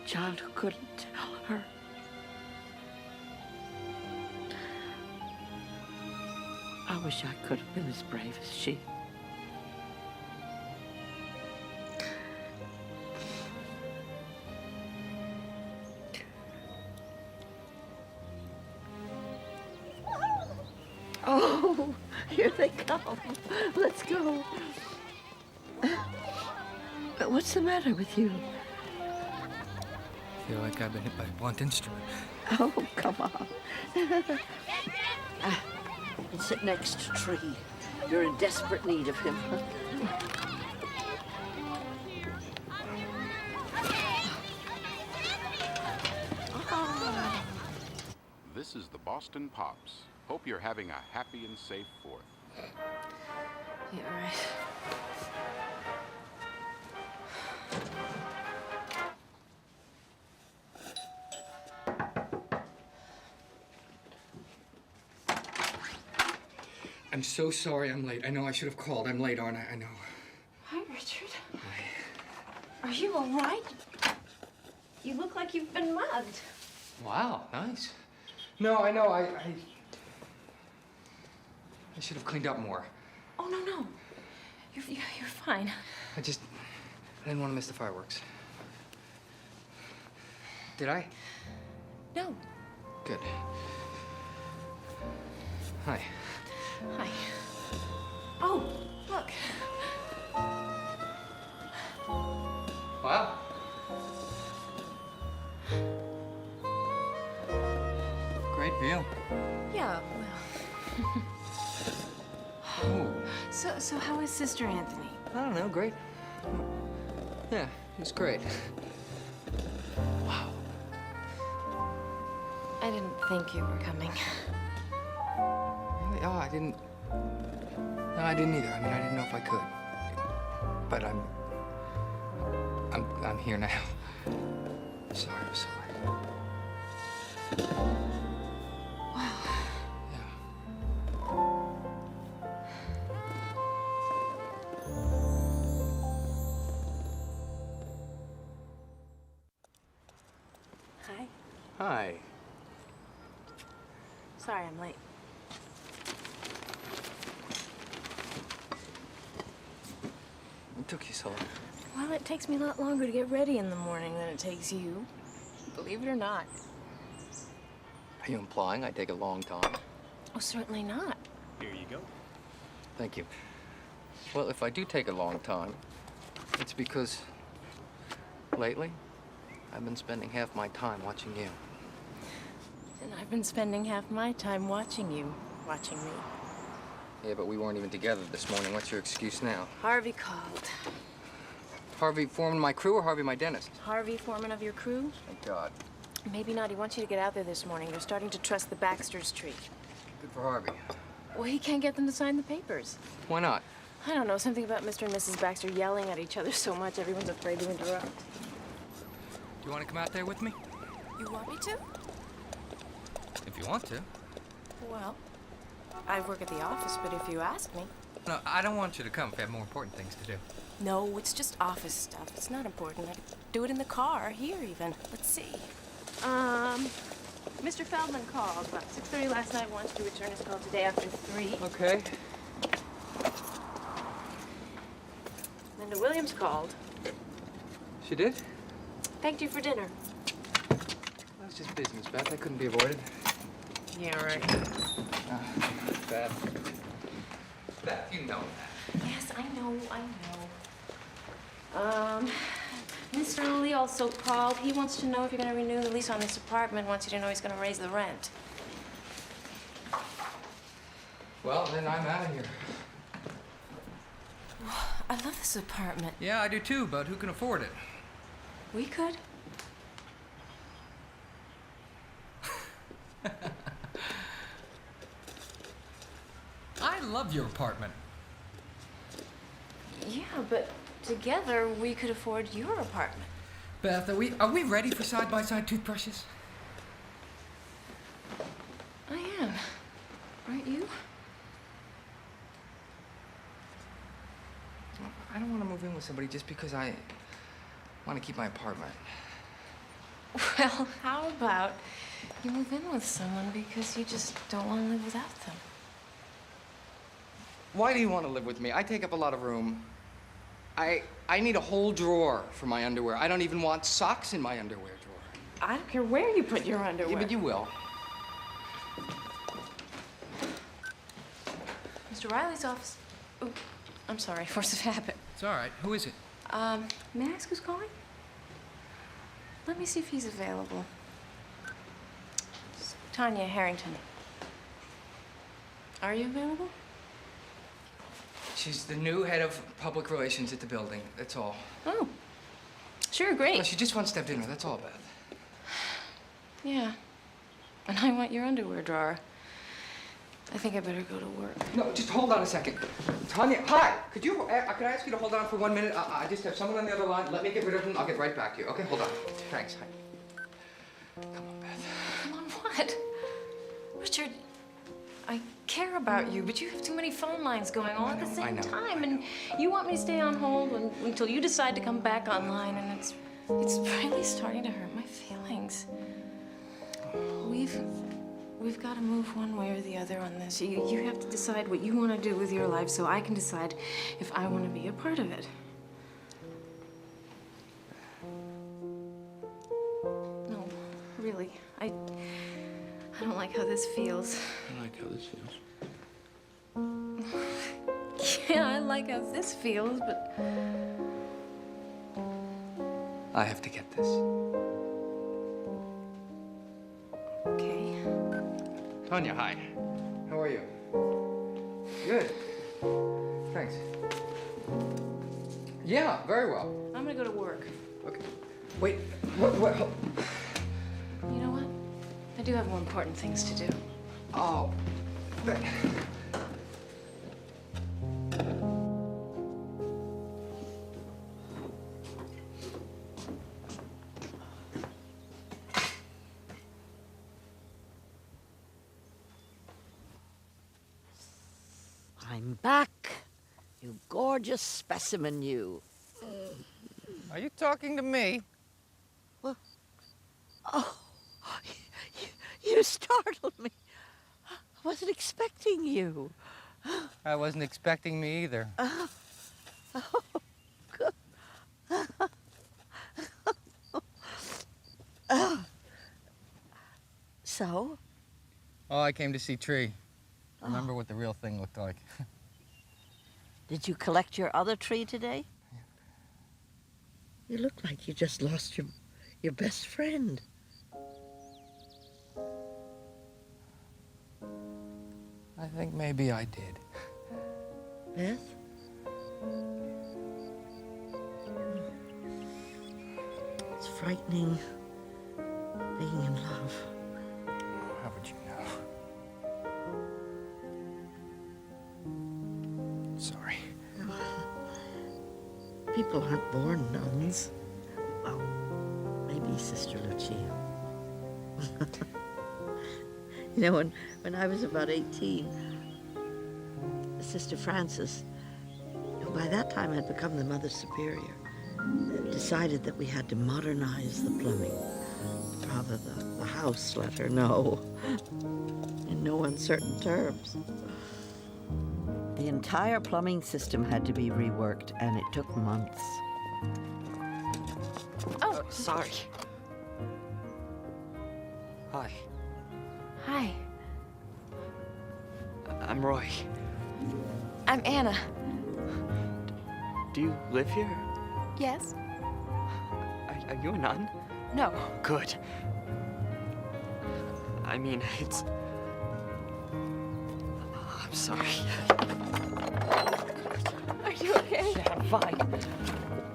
child who couldn't tell her. I wish I could have been as brave as she. Oh, here they come. Let's go. What's the matter with you? I feel like I've been hit by a blunt instrument. Oh, come on. Sit next to Tree. You're in desperate need of him. This is the Boston Pops. Hope you're having a happy and safe 4th. Yeah, right. I'm so sorry I'm late. I know I should have called. I'm late, aren't I? I know. Hi, Richard. Are you all right? You look like you've been mugged. Wow, nice. No, I know. I should have cleaned up more. Oh, no. You're fine. I didn't want to miss the fireworks. Did I? No. Good. Hi. Hi. Oh, look. Wow. Great view. Yeah, well. Oh. So how is Sister Anthony? I don't know, great. Yeah, he's great. Wow. I didn't think you were coming. Really? Oh, I didn't. No, I didn't either. I mean, I didn't know if I could. But I'm here now. Sorry, I'm sorry. Wow. Hi. Hi. Sorry I'm late. What took you so long? Well, it takes me a lot longer to get ready in the morning than it takes you. Believe it or not. Are you implying I take a long time? Oh, certainly not. Here you go. Thank you. Well, if I do take a long time, it's because lately I've been spending half my time watching you. And I've been spending half my time watching you, watching me. Yeah, but we weren't even together this morning. What's your excuse now? Harvey called. Harvey foreman of my crew or Harvey my dentist? Harvey, foreman of your crew? Thank God. Maybe not. He wants you to get out there this morning. They're starting to trust the Baxter's tree. Good for Harvey. Well, he can't get them to sign the papers. Why not? I don't know. Something about Mr. and Mrs. Baxter yelling at each other so much everyone's afraid to interrupt. Do you want to come out there with me? You want me to? If you want to. Well, I work at the office, but if you ask me. No, I don't want you to come if you have more important things to do. No, it's just office stuff. It's not important. I could do it in the car, here even. Let's see. Mr. Feldman called about 6:30 last night, wants to return his call today after 3. Okay. Linda Williams called. She did? Thanked you for dinner. That's just business, Beth. That couldn't be avoided. Yeah, right. Beth. Beth, you know that. Yes, I know. Mr. Lee also called. He wants to know if you're going to renew the lease on this apartment. Wants you to know he's going to raise the rent. Well, then I'm out of here. I love this apartment. Yeah, I do too, but who can afford it? We could. I love your apartment. Yeah, but together we could afford your apartment. Beth, are we ready for side-by-side toothbrushes? I am. Aren't you? I don't want to move in with somebody just because I want to keep my apartment. Well, how about you move in with someone because you just don't want to live without them? Why do you want to live with me? I take up a lot of room. I need a whole drawer for my underwear. I don't even want socks in my underwear drawer. I don't care where you put your underwear. Yeah, but you will. Mr. Reilly's office. Oh, I'm sorry, force of habit. It's all right. Who is it? May I ask who's calling? Let me see if he's available. It's Tanya Harrington. Are you available? She's the new head of public relations at the building. That's all. Oh, sure, great. Well, she just wants to have dinner. That's all, Beth. Yeah. And I want your underwear drawer. I think I better go to work. No, just hold on a second. Tanya, hi. Could I ask you to hold on for 1 minute? I just have someone on the other line. Let me get rid of them. I'll get right back to you. Okay, hold on. Thanks. Hi. Come on, Beth. Come on, what? Richard, I care about you, but you have too many phone lines going all at the same time, and you want me to stay on hold until you decide to come back online, and it's really starting to hurt my feelings. We've got to move one way or the other on this. You have to decide what you want to do with your life so I can decide if I want to be a part of it. No, really. I don't like how this feels. I like how this feels. Yeah, I like how this feels, but... I have to get this. Okay. Tanya, hi. How are you? Good. Thanks. Yeah, very well. I'm gonna go to work. Okay. Wait, what? You know what? I do have more important things to do. Oh, but... I'm back. You gorgeous specimen, you. Are you talking to me? Well, oh, you startled me. I wasn't expecting you. I wasn't expecting me either. Oh, good. So? Oh, I came to see Tree. Remember what the real thing looked like. Did you collect your other tree today? You look like you just lost your best friend. I think maybe I did. Beth? It's frightening being in love. How would you know? Sorry. People aren't born nuns. Well, maybe Sister Lucia. You know, when I was about 18, Sister Frances, who by that time had become the Mother Superior, decided that we had to modernize the plumbing. Rather, the house let her know, in no uncertain terms. The entire plumbing system had to be reworked, and it took months. Oh, sorry. Hi. Hi. I'm Roy. I'm Anna. Do you live here? Yes? Are you a nun? No. Good. I mean, it's... I'm sorry. Are you okay? Yeah, I'm fine.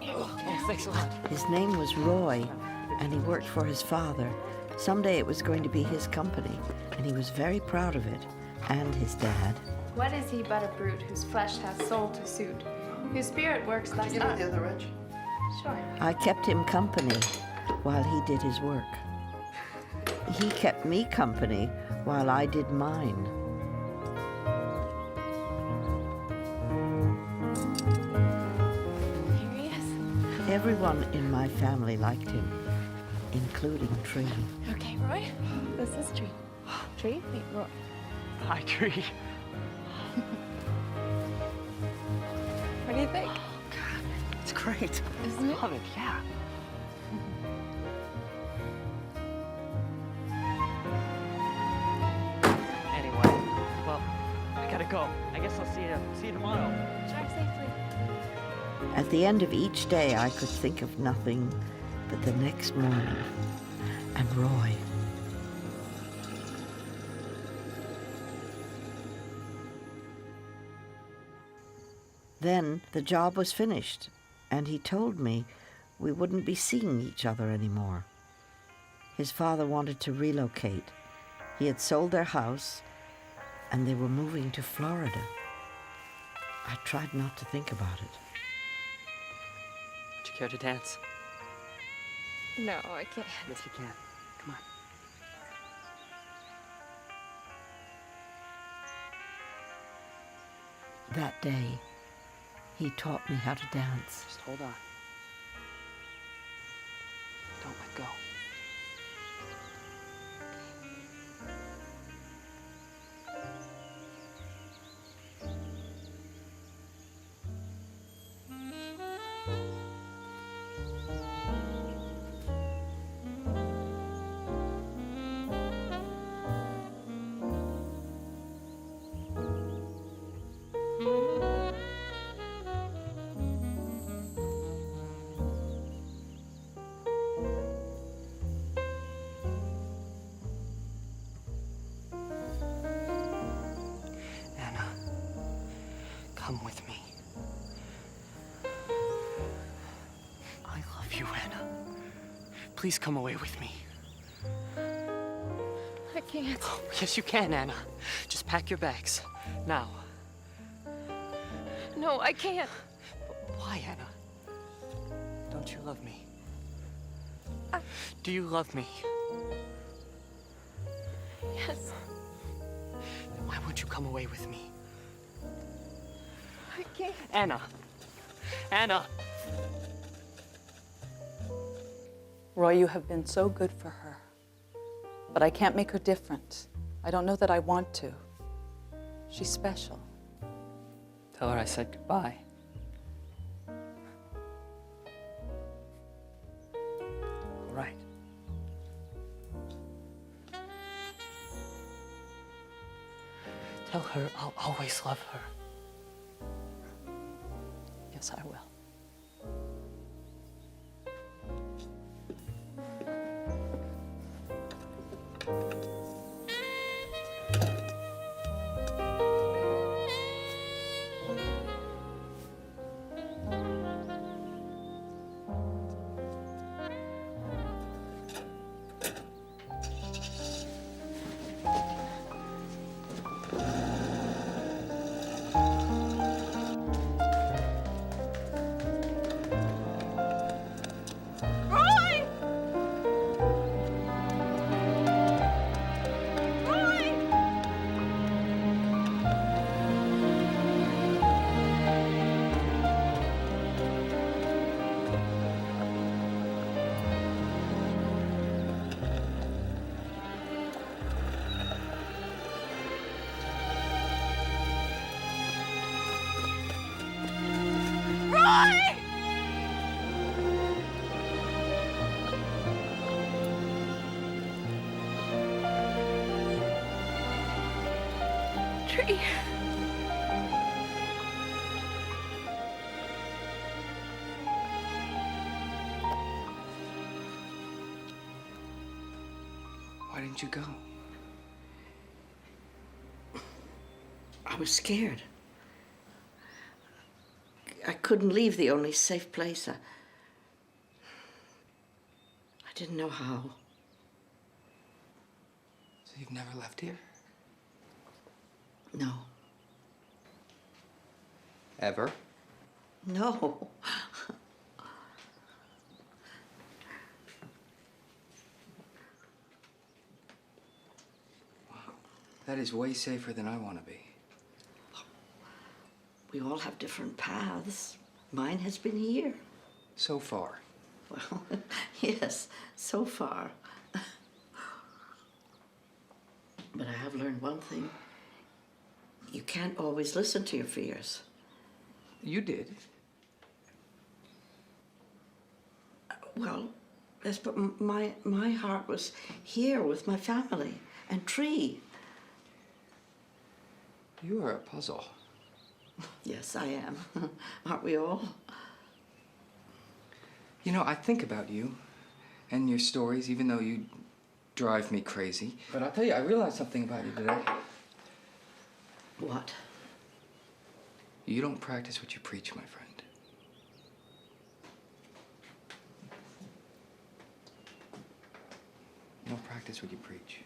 Oh, thanks a lot. His name was Roy, and he worked for his father. Someday it was going to be his company, and he was very proud of it, and his dad. What is he but a brute whose flesh has soul to suit, whose spirit works thus Give me the other wrench. Sure. I kept him company while he did his work. He kept me company while I did mine. Here he is. Everyone in my family liked him. including Tree. Okay, Roy, this is Tree. Tree, meet Roy. Hi, Tree. What do you think? It's great. Isn't it? Love it, yeah. Anyway, well, I gotta go. I guess I'll see you tomorrow. Drive safely. At the end of each day, I could think of nothing but the next morning and Roy. Then the job was finished, and he told me we wouldn't be seeing each other anymore. His father wanted to relocate. He had sold their house, and they were moving to Florida. I tried not to think about it. Would you care to dance? No, I can't. Yes, you can. Come on. That day, he taught me how to dance. Just hold on. Don't let go. Come with me. I love you, Anna. Please come away with me. I can't. Oh, yes, you can, Anna. Just pack your bags. Now. No, I can't. Why, Anna? Don't you love me? Do you love me? Yes. Then why won't you come away with me? I can't. Anna! Anna! Roy, you have been so good for her. But I can't make her different. I don't know that I want to. She's special. Tell her I said goodbye. All right. Tell her I'll always love her. Yes, I will. Tree. Why didn't you go? I was scared. I couldn't leave the only safe place. I didn't know how. So you've never left here? No. Ever? No. That is way safer than I want to be. We all have different paths. Mine has been here. So far. Well, yes, so far. But I have learned one thing. You can't always listen to your fears. You did. Well, yes, but my heart was here with my family and Tree. You are a puzzle. Yes, I am. Aren't we all? You know, I think about you and your stories, even though you drive me crazy. But I'll tell you, I realized something about you today. What? You don't practice what you preach, my friend. You don't practice what you preach.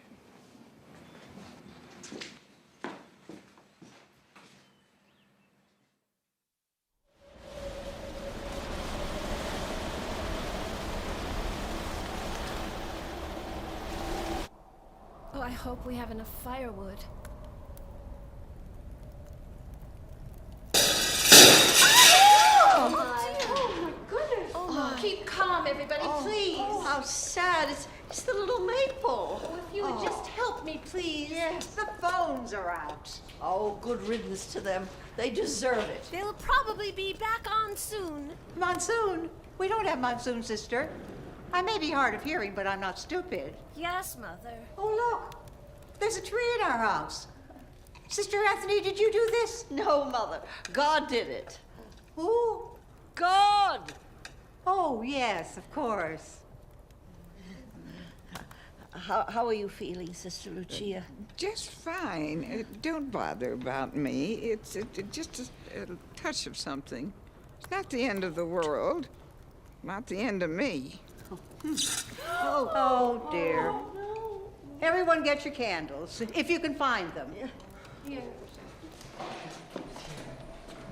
Oh, I hope we have enough firewood. Oh my goodness. Oh, keep calm, everybody, please. Oh, how sad. It's the little maple. Oh, if you would just help me, please. Yes, the phones are out. Oh, good riddance to them. They deserve it. They'll probably be back on soon. Monsoon? We don't have monsoon, sister. I may be hard of hearing, but I'm not stupid. Yes, Mother. Oh, look. There's a tree in our house. Sister Anthony, did you do this? No, Mother. God did it. Who? God! Oh, yes, of course. How are you feeling, Sister Lucia? Just fine. Don't bother about me. It's just a touch of something. It's not the end of the world. Not the end of me. Oh, dear. Everyone get your candles, if you can find them. Here.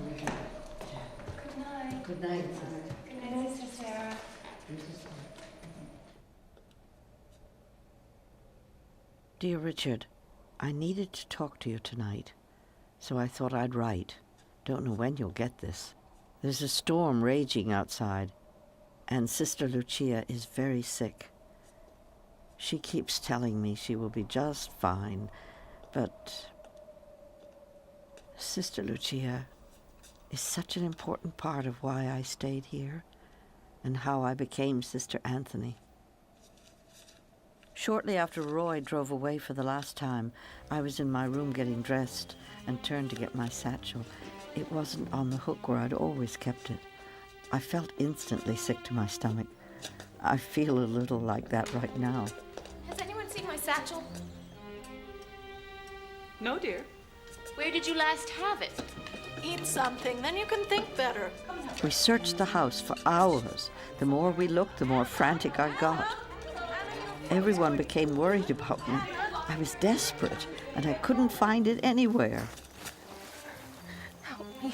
Good night. Good night, Sister. Good night, Sister Sarah. Dear Richard, I needed to talk to you tonight, so I thought I'd write. Don't know when you'll get this. There's a storm raging outside, and Sister Lucia is very sick. She keeps telling me she will be just fine, but Sister Lucia is such an important part of why I stayed here and how I became Sister Anthony. Shortly after Roy drove away for the last time, I was in my room getting dressed and turned to get my satchel. It wasn't on the hook where I'd always kept it. I felt instantly sick to my stomach. I feel a little like that right now. Has anyone seen my satchel? No, dear. Where did you last have it? Eat something, then you can think better. We searched the house for hours. The more we looked, the more frantic I got. Everyone became worried about me. I was desperate, and I couldn't find it anywhere. Help me.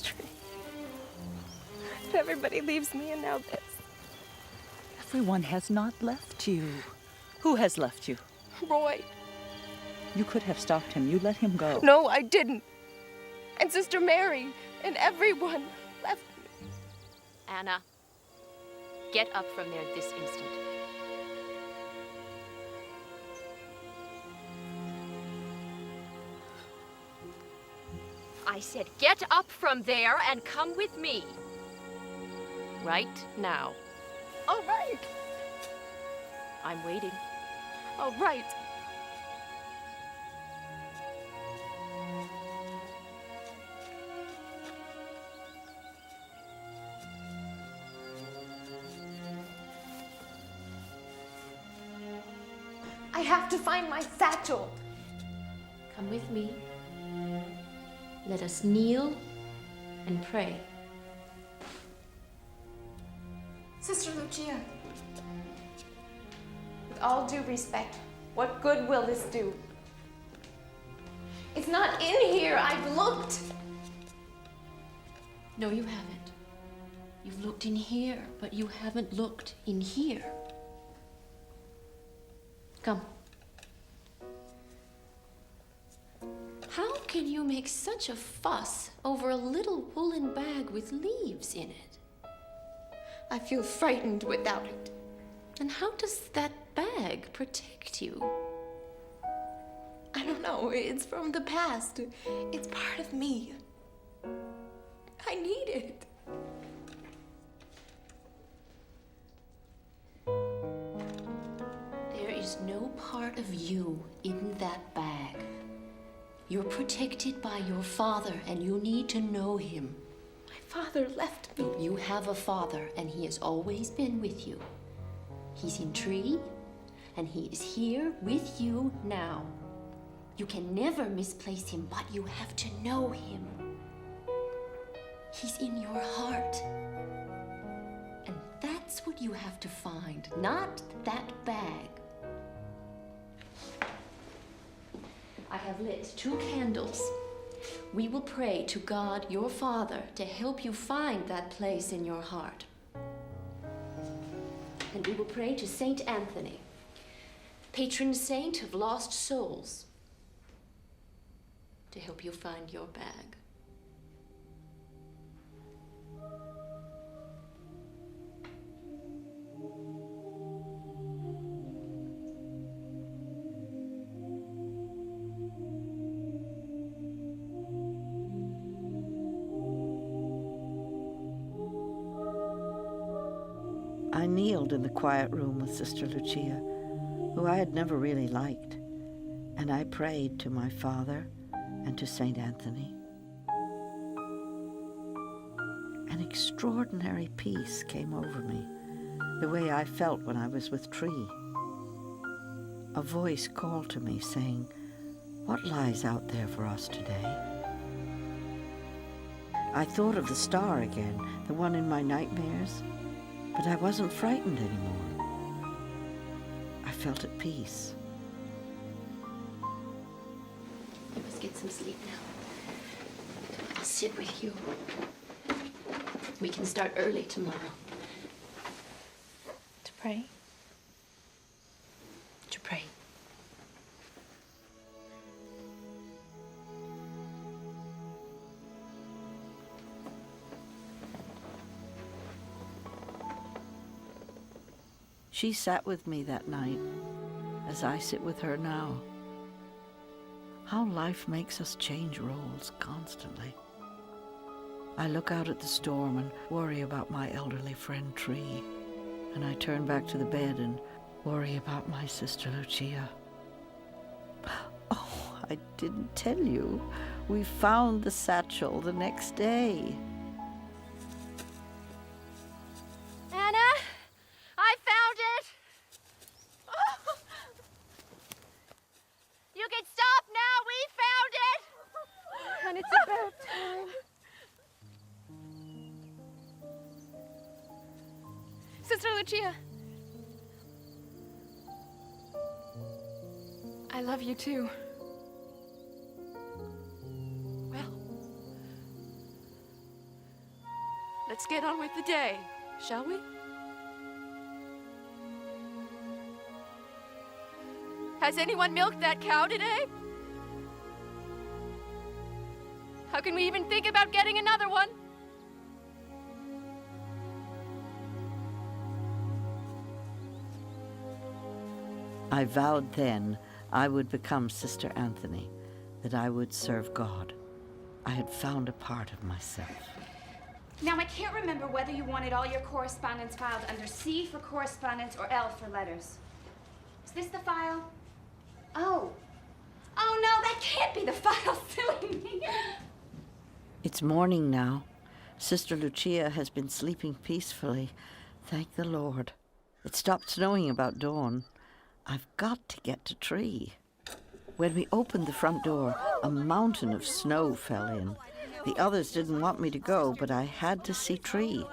Tree. If everybody leaves me and now this. Everyone has not left you. Who has left you? Roy. You could have stopped him. You let him go. No, I didn't. And Sister Mary and everyone left me. Anna, get up from there this instant. I said get up from there and come with me. Right now. All right. I'm waiting. All right. I have to find my satchel. Come with me. Let us kneel and pray. Sister Lucia, with all due respect, what good will this do? It's not in here. I've looked. No, you haven't. You've looked in here, but you haven't looked in here. Come. How can you make such a fuss over a little woolen bag with leaves in it? I feel frightened without it. And how does that bag protect you? I don't know. It's from the past. It's part of me. I need it. There is no part of you in that bag. You're protected by your father, and you need to know him. My father left me. You have a father, and he has always been with you. He's in tree, and he is here with you now. You can never misplace him, but you have to know him. He's in your heart. And that's what you have to find, not that bag. I have lit 2 candles. We will pray to God, your Father, to help you find that place in your heart. And we will pray to Saint Anthony, patron saint of lost souls, to help you find your bag. I kneeled in the quiet room with Sister Lucia, who I had never really liked, and I prayed to my father and to St. Anthony. An extraordinary peace came over me, the way I felt when I was with Tree. A voice called to me saying, "What lies out there for us today?" I thought of the star again, the one in my nightmares, but I wasn't frightened anymore. I felt at peace. You must get some sleep now. I'll sit with you. We can start early tomorrow. To pray? To pray. She sat with me that night, as I sit with her now. How life makes us change roles constantly. I look out at the storm and worry about my elderly friend Tree, and I turn back to the bed and worry about my sister Lucia. Oh, I didn't tell you. We found the satchel the next day. Anna, I found it. You can stop now. We found it. And it's about time. Sister Lucia. I love you too. Well, let's get on with the day, shall we? Has anyone milked that cow today? How can we even think about getting another one? I vowed then I would become Sister Anthony, that I would serve God. I had found a part of myself. Now, I can't remember whether you wanted all your correspondence filed under C for correspondence or L for letters. Is this the file? Oh. Oh, no, that can't be the file. Silly me. It's morning now. Sister Lucia has been sleeping peacefully. Thank the Lord. It stopped snowing about dawn. I've got to get to Tree. When we opened the front door, a mountain of snow fell in. The others didn't want me to go, but I had to see Tree.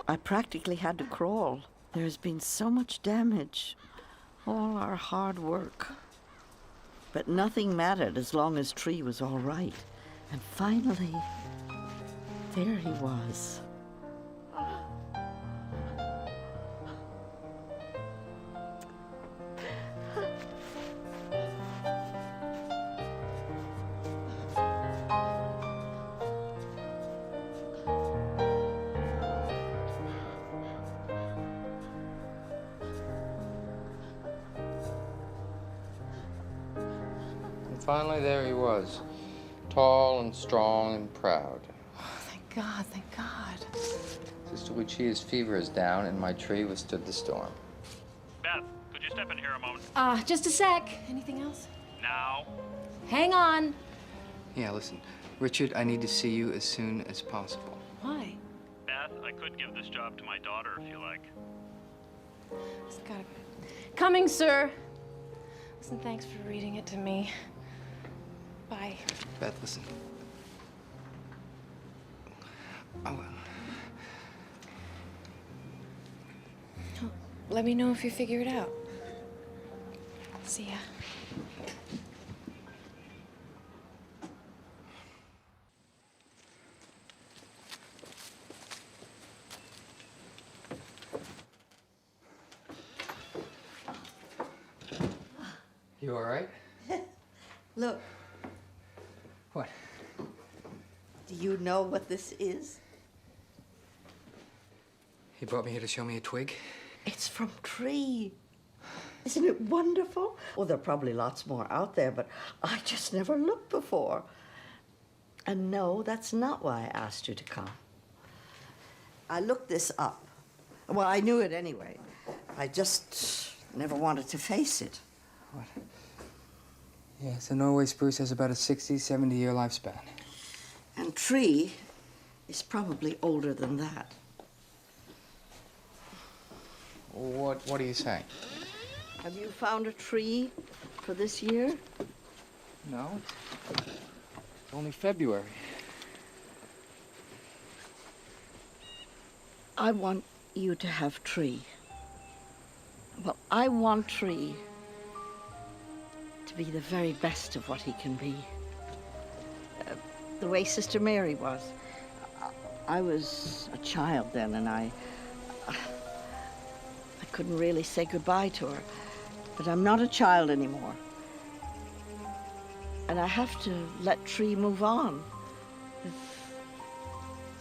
I practically had to crawl. There has been so much damage. All our hard work. But nothing mattered as long as Tree was all right. And finally, there he was. finally there he was. Tall and strong and proud. Thank God, thank God. Sister Lucia's fever is down, and my tree withstood the storm. Beth, could you step in here a moment? Just a sec. Anything else? Now. Hang on. Yeah, listen. Richard, I need to see you as soon as possible. Why? Beth, I could give this job to my daughter if you like. It's gotta be. Coming, sir. Listen, thanks for reading it to me. Bye. Beth, listen. Oh, Let me know if you figure it out. See ya. you all right? Look. What? Do you know what this is? He brought me here to show me a twig? It's from tree. Isn't it wonderful? Well, there are probably lots more out there, but I just never looked before. And no, that's not why I asked you to come. I looked this up. Well, I knew it anyway. I just never wanted to face it. What? Yeah, so Norway spruce has about a 60, 70-year lifespan. And tree is probably older than that. What are you saying? Have you found a tree for this year? No. It's only February. I want you to have tree. Well, I want tree to be the very best of what he can be. The way Sister Mary was. I was a child then, and I couldn't really say goodbye to her. But I'm not a child anymore. And I have to let Tree move on with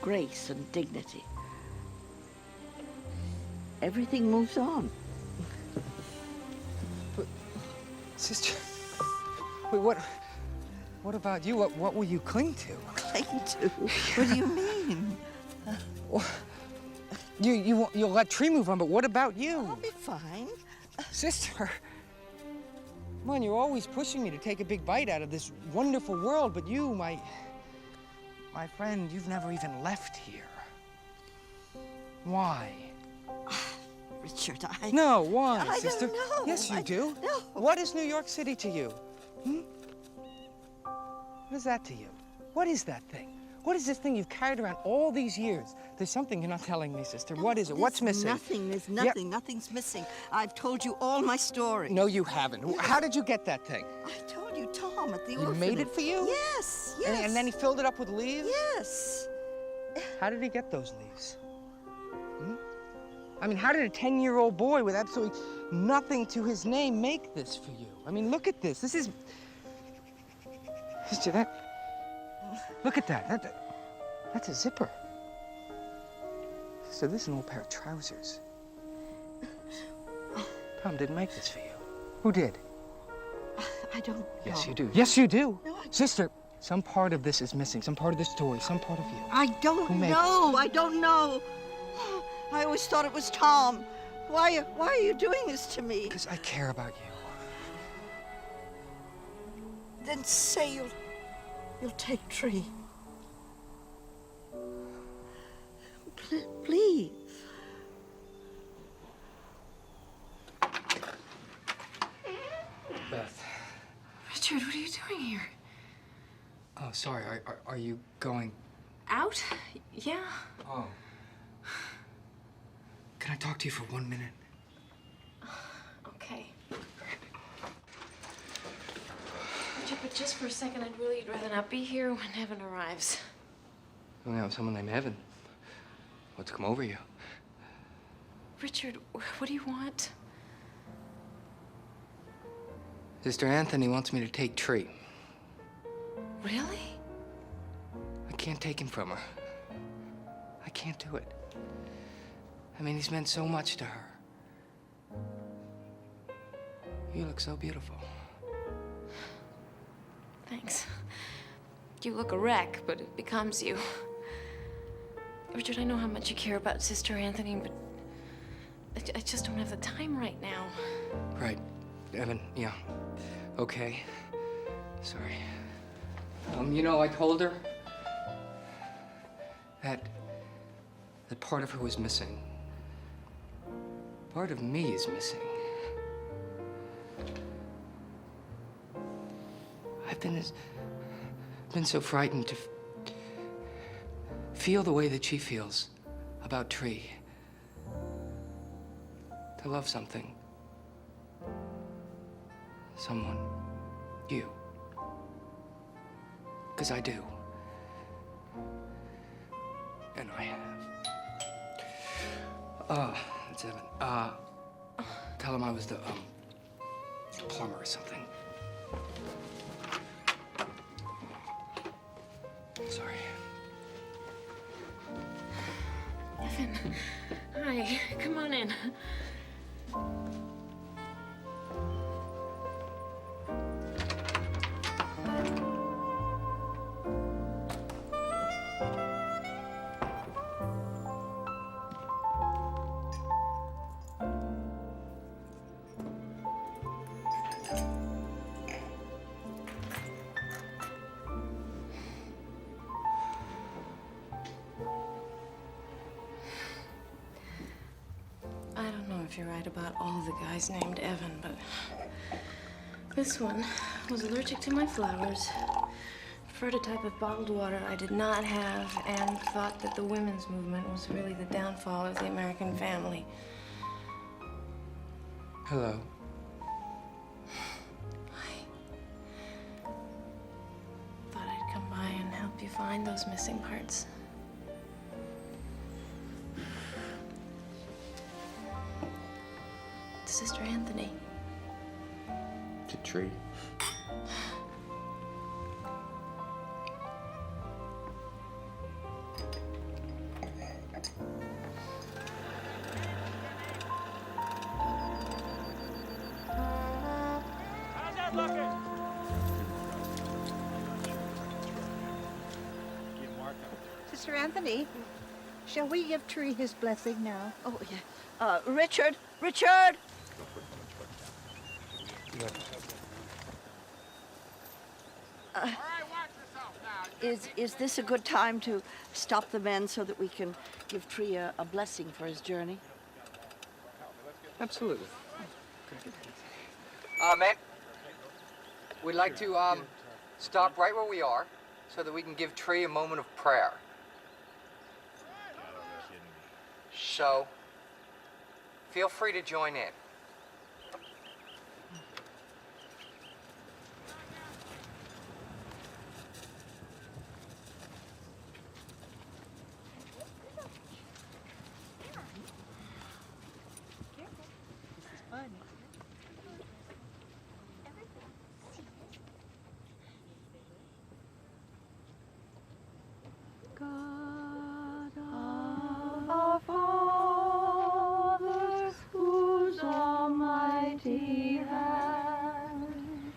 grace and dignity. Everything moves on. But, sister, wait, what about you? What will you cling to? Cling to? What do you mean? Well, you'll let Tree move on, but what about you? I'll be fine. Sister, come on, you're always pushing me to take a big bite out of this wonderful world, but you, my friend, you've never even left here. Why? Richard, No, why, I sister? don't know. Yes, you do. No. What is New York City to you? What is that to you? What is that thing? What is this thing you've carried around all these years? There's something you're not telling me, sister. What is it? What's missing? There's nothing. Nothing's missing. I've told you all my story. No, you haven't. How did you get that thing? I told you, Tom, at the He orphanage. made it for you? Yes, yes. And then he filled it up with leaves? Yes. How did he get those leaves? I mean, how did a 10-year-old boy with absolutely nothing to his name make this for you? I mean, look at this. This is... Sister, look at that. That's a zipper. So this is an old pair of trousers. Tom didn't make this for you. Who did? I don't know. Yes, you do. Yes, you do. No, Sister, some part of this is missing. Some part of the story. Some part of you. I don't know. I don't know. I always thought it was Tom. Why are you doing this to me? Because I care about you. Then say you'll take Tree. Please. Beth. Richard, what are you doing here? Oh, sorry. Are you going? Out? Yeah. Oh. Can I talk to you for 1 minute? Okay. Richard, but just for a second, I'd really rather not be here when Evan arrives. We have someone named Evan. What's come over you? Richard, what do you want? Sister Anthony wants me to take Tree. Really? I can't take him from her. I can't do it. I mean, he's meant so much to her. You look so beautiful. Thanks. You look a wreck, but it becomes you. Richard, I know how much you care about Sister Anthony, but I just don't have the time right now. Right. Evan, yeah. Okay. Sorry. You know, I told her that part of her was missing. Part of me is missing. I've been so frightened to feel the way that she feels about Tree. To love something. Someone. You. 'Cause I do. And I have. That's Evan. Tell him I was the, plumber or something. Sorry. Evan, hi, come on in. I don't know if you're right about all the guys named Evan, but this one was allergic to my flowers, preferred a type of bottled water I did not have, and thought that the women's movement was really the downfall of the American family. Hello. Thought I'd come by and help you find those missing parts. To Sister Anthony. To Tree. How's that looking? Sister Anthony, shall we give Tree his blessing now? Oh, yeah. Richard! Richard! Is this a good time to stop the men so that we can give Tree a blessing for his journey? Absolutely. Man, we'd like to, stop right where we are so that we can give Tree a moment of prayer. So, feel free to join in. God of our fathers, whose almighty hand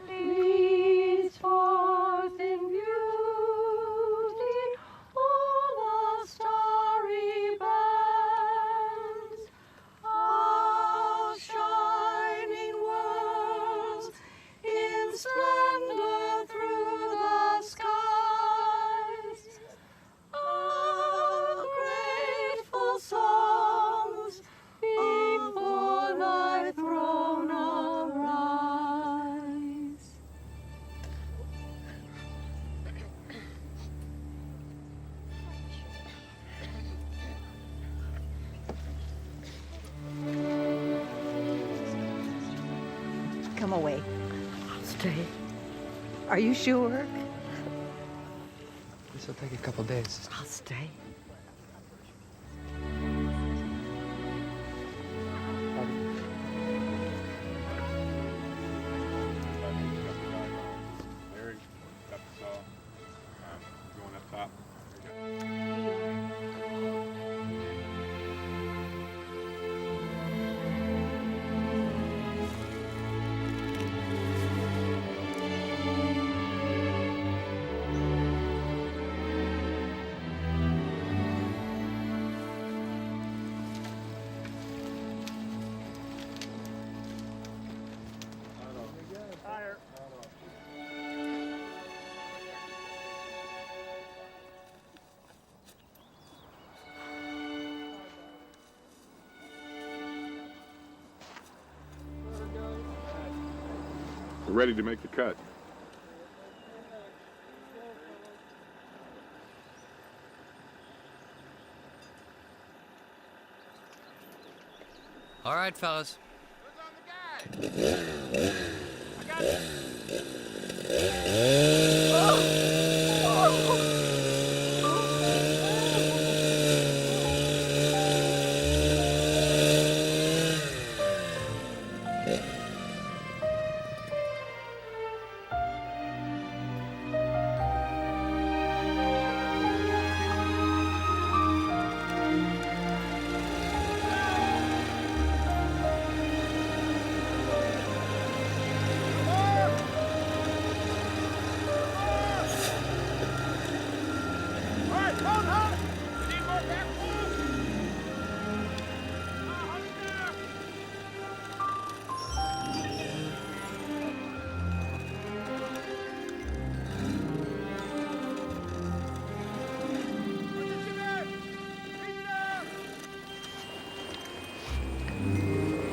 leads forth in beauty all the starry bands of shining worlds in splendor through the skies. Grateful songs before thy throne arise. Come away. I'll stay. Are you sure? This will take a couple days. I'll stay. Larry, got the saw. Going up top. We're ready to make the cut. All right, fellas.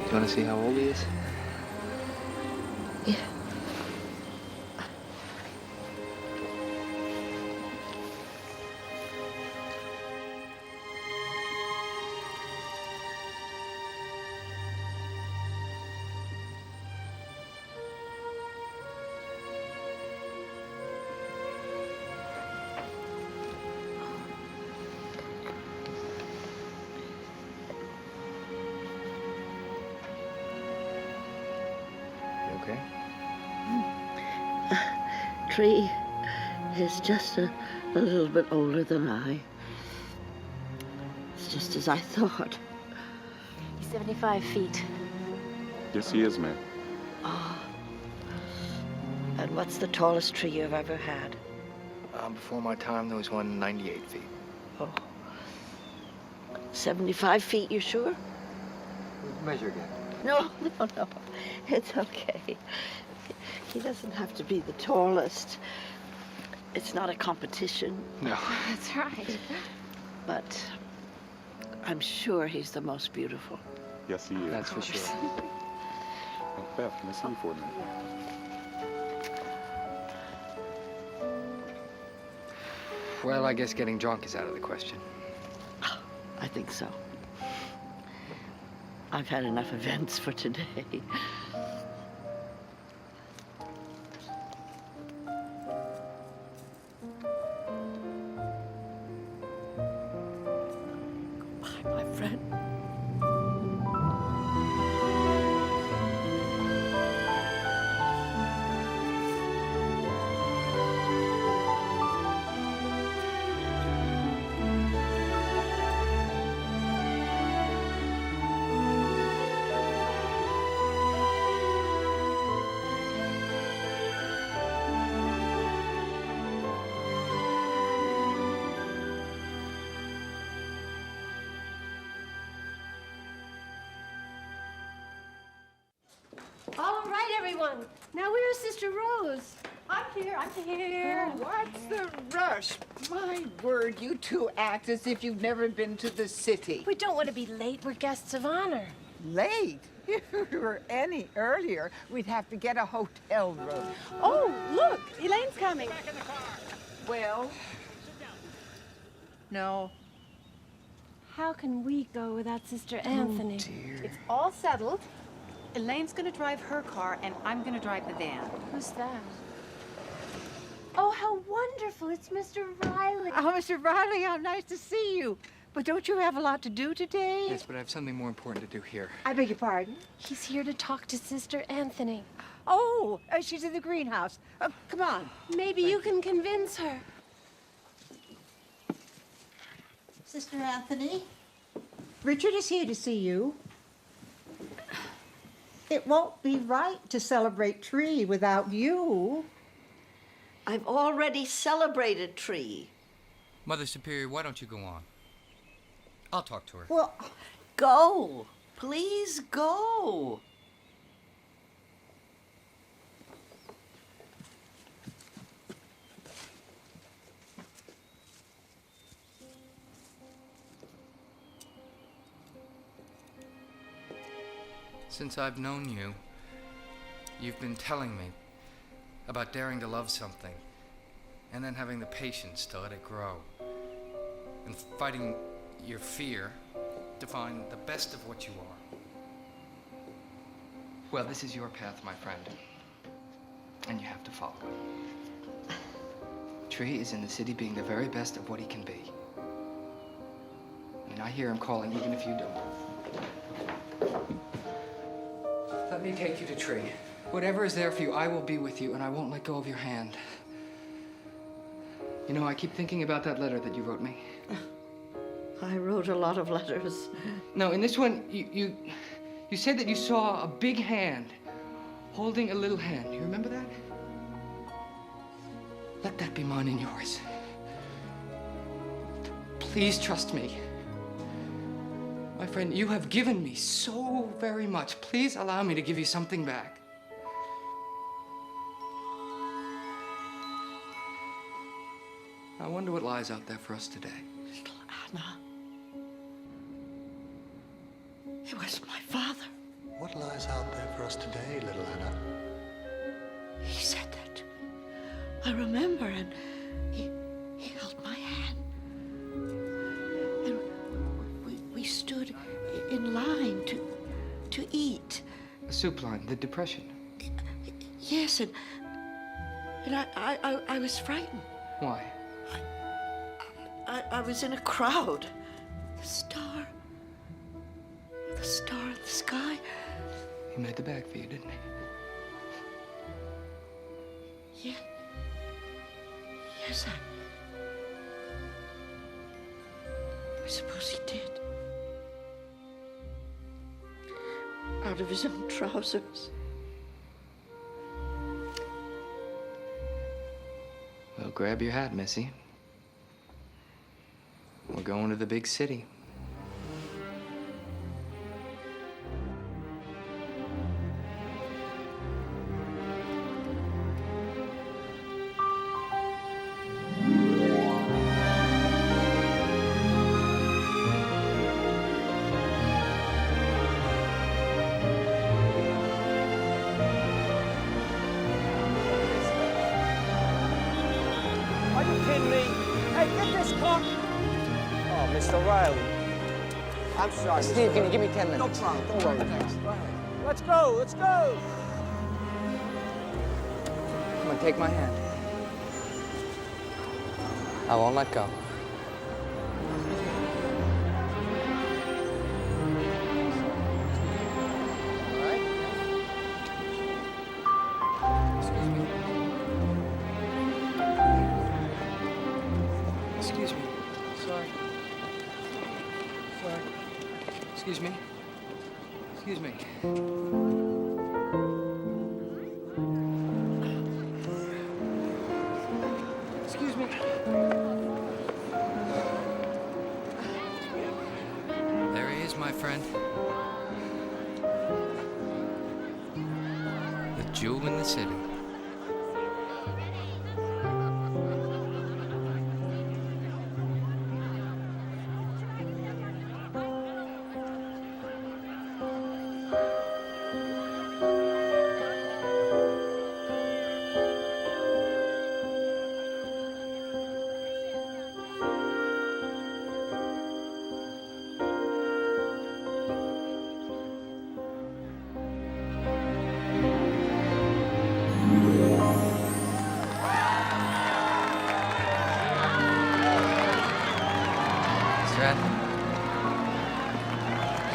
You want to see how old he is? Yeah. Okay. Tree is just a little bit older than I. It's just as I thought. He's 75 feet. Yes, he is, ma'am. Oh. And what's the tallest tree you've ever had? Before my time, there was one 98 feet. Oh. 75 feet, you sure? Measure again. No. It's okay. He doesn't have to be the tallest. It's not a competition. No. That's right. But I'm sure he's the most beautiful. Yes, he is. That's for sure. Oh, Beth, can I see you for a minute? Well, I guess getting drunk is out of the question. I think so. I've had enough events for today. Goodbye, my friend. All right, everyone. Now, where's Sister Rose? I'm here. What's the rush? My word, you two act as if you've never been to the city. We don't want to be late. We're guests of honor. Late? If we were any earlier, we'd have to get a hotel room. Oh, look, Elaine's coming. Well, no. How can we go without Sister Anthony? Dear. It's all settled. Elaine's gonna drive her car, and I'm gonna drive the van. Who's that? Oh, how wonderful. It's Mr. Reilly. Oh, Mr. Reilly, how nice to see you. But don't you have a lot to do today? Yes, but I have something more important to do here. I beg your pardon? He's here to talk to Sister Anthony. Oh, she's in the greenhouse. Come on. Maybe you can convince her. Sister Anthony, Richard is here to see you. It won't be right to celebrate Tree without you. I've already celebrated Tree. Mother Superior, why don't you go on? I'll talk to her. Well, go. Please go. Since I've known you, you've been telling me About daring to love something, and then having the patience to let it grow. And fighting your fear to find the best of what you are. Well, this is your path, my friend. And you have to follow it. Tree is in the city being the very best of what he can be. And I hear him calling even if you don't. Let me take you to Tree. Whatever is there for you, I will be with you, and I won't let go of your hand. You know, I keep thinking about that letter that you wrote me. I wrote a lot of letters. No, in this one, you said that you saw a big hand holding a little hand. You remember that? Let that be mine and yours. Please trust me. My friend, you have given me so very much. Please allow me to give you something back. I wonder what lies out there for us today. Little Anna. It was my father. What lies out there for us today, little Anna? He said that to me. I remember, and he held my hand. And we stood in line to eat. A soup line, the Depression. Yes, and I was frightened. Why? I was in a crowd. The star in the sky. He made the bag for you, didn't he? Yeah. Yes, I suppose he did. Out of his own trousers. Well, grab your hat, Missy. We're going to the big city. Are you kidding me? Hey, get this car! Oh, Mr. Reilly. I'm sorry. Steve, can you give me 10 minutes? No problem. Don't worry. Let's go. Let's go. Come on, take my hand. I won't let go. Excuse me. Sorry. Sorry. Excuse me. Excuse me. Excuse me. There he is, my friend. The jewel in the city.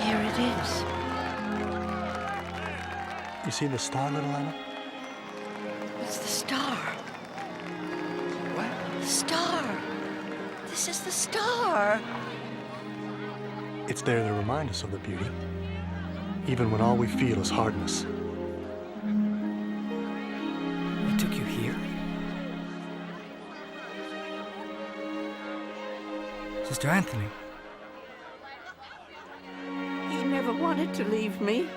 Here it is. You see the star, little Anna? It's the star. What? The star. This is the star. It's there to remind us of the beauty, even when all we feel is hardness. He took you here? Sister Anthony. He never wanted to leave me.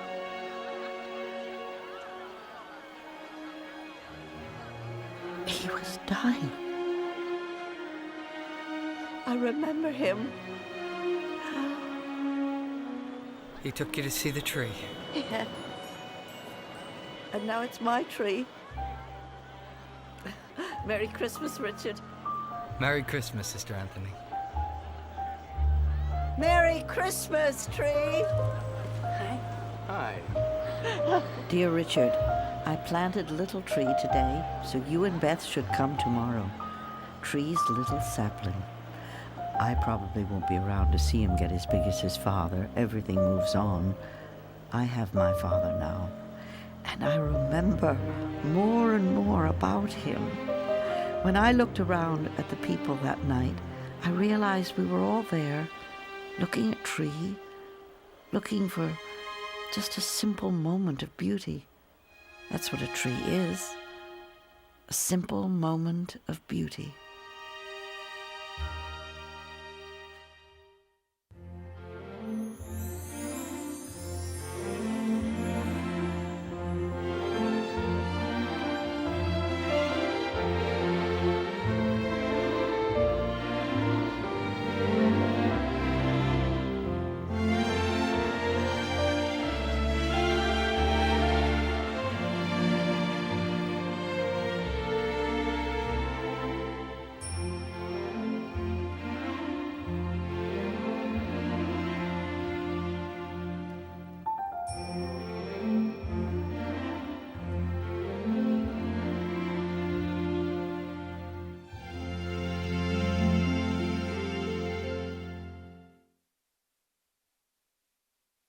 He was dying. I remember him. He took you to see the tree. Yeah. And now it's my tree. Merry Christmas, Richard. Merry Christmas, Sister Anthony. Merry Christmas, tree. Hi. Dear Richard, I planted a little tree today, so you and Beth should come tomorrow. Tree's little sapling. I probably won't be around to see him get as big as his father. Everything moves on. I have my father now. And I remember more and more about him. When I looked around at the people that night, I realized we were all there, looking at Tree, looking for just a simple moment of beauty. That's what a tree is. A simple moment of beauty.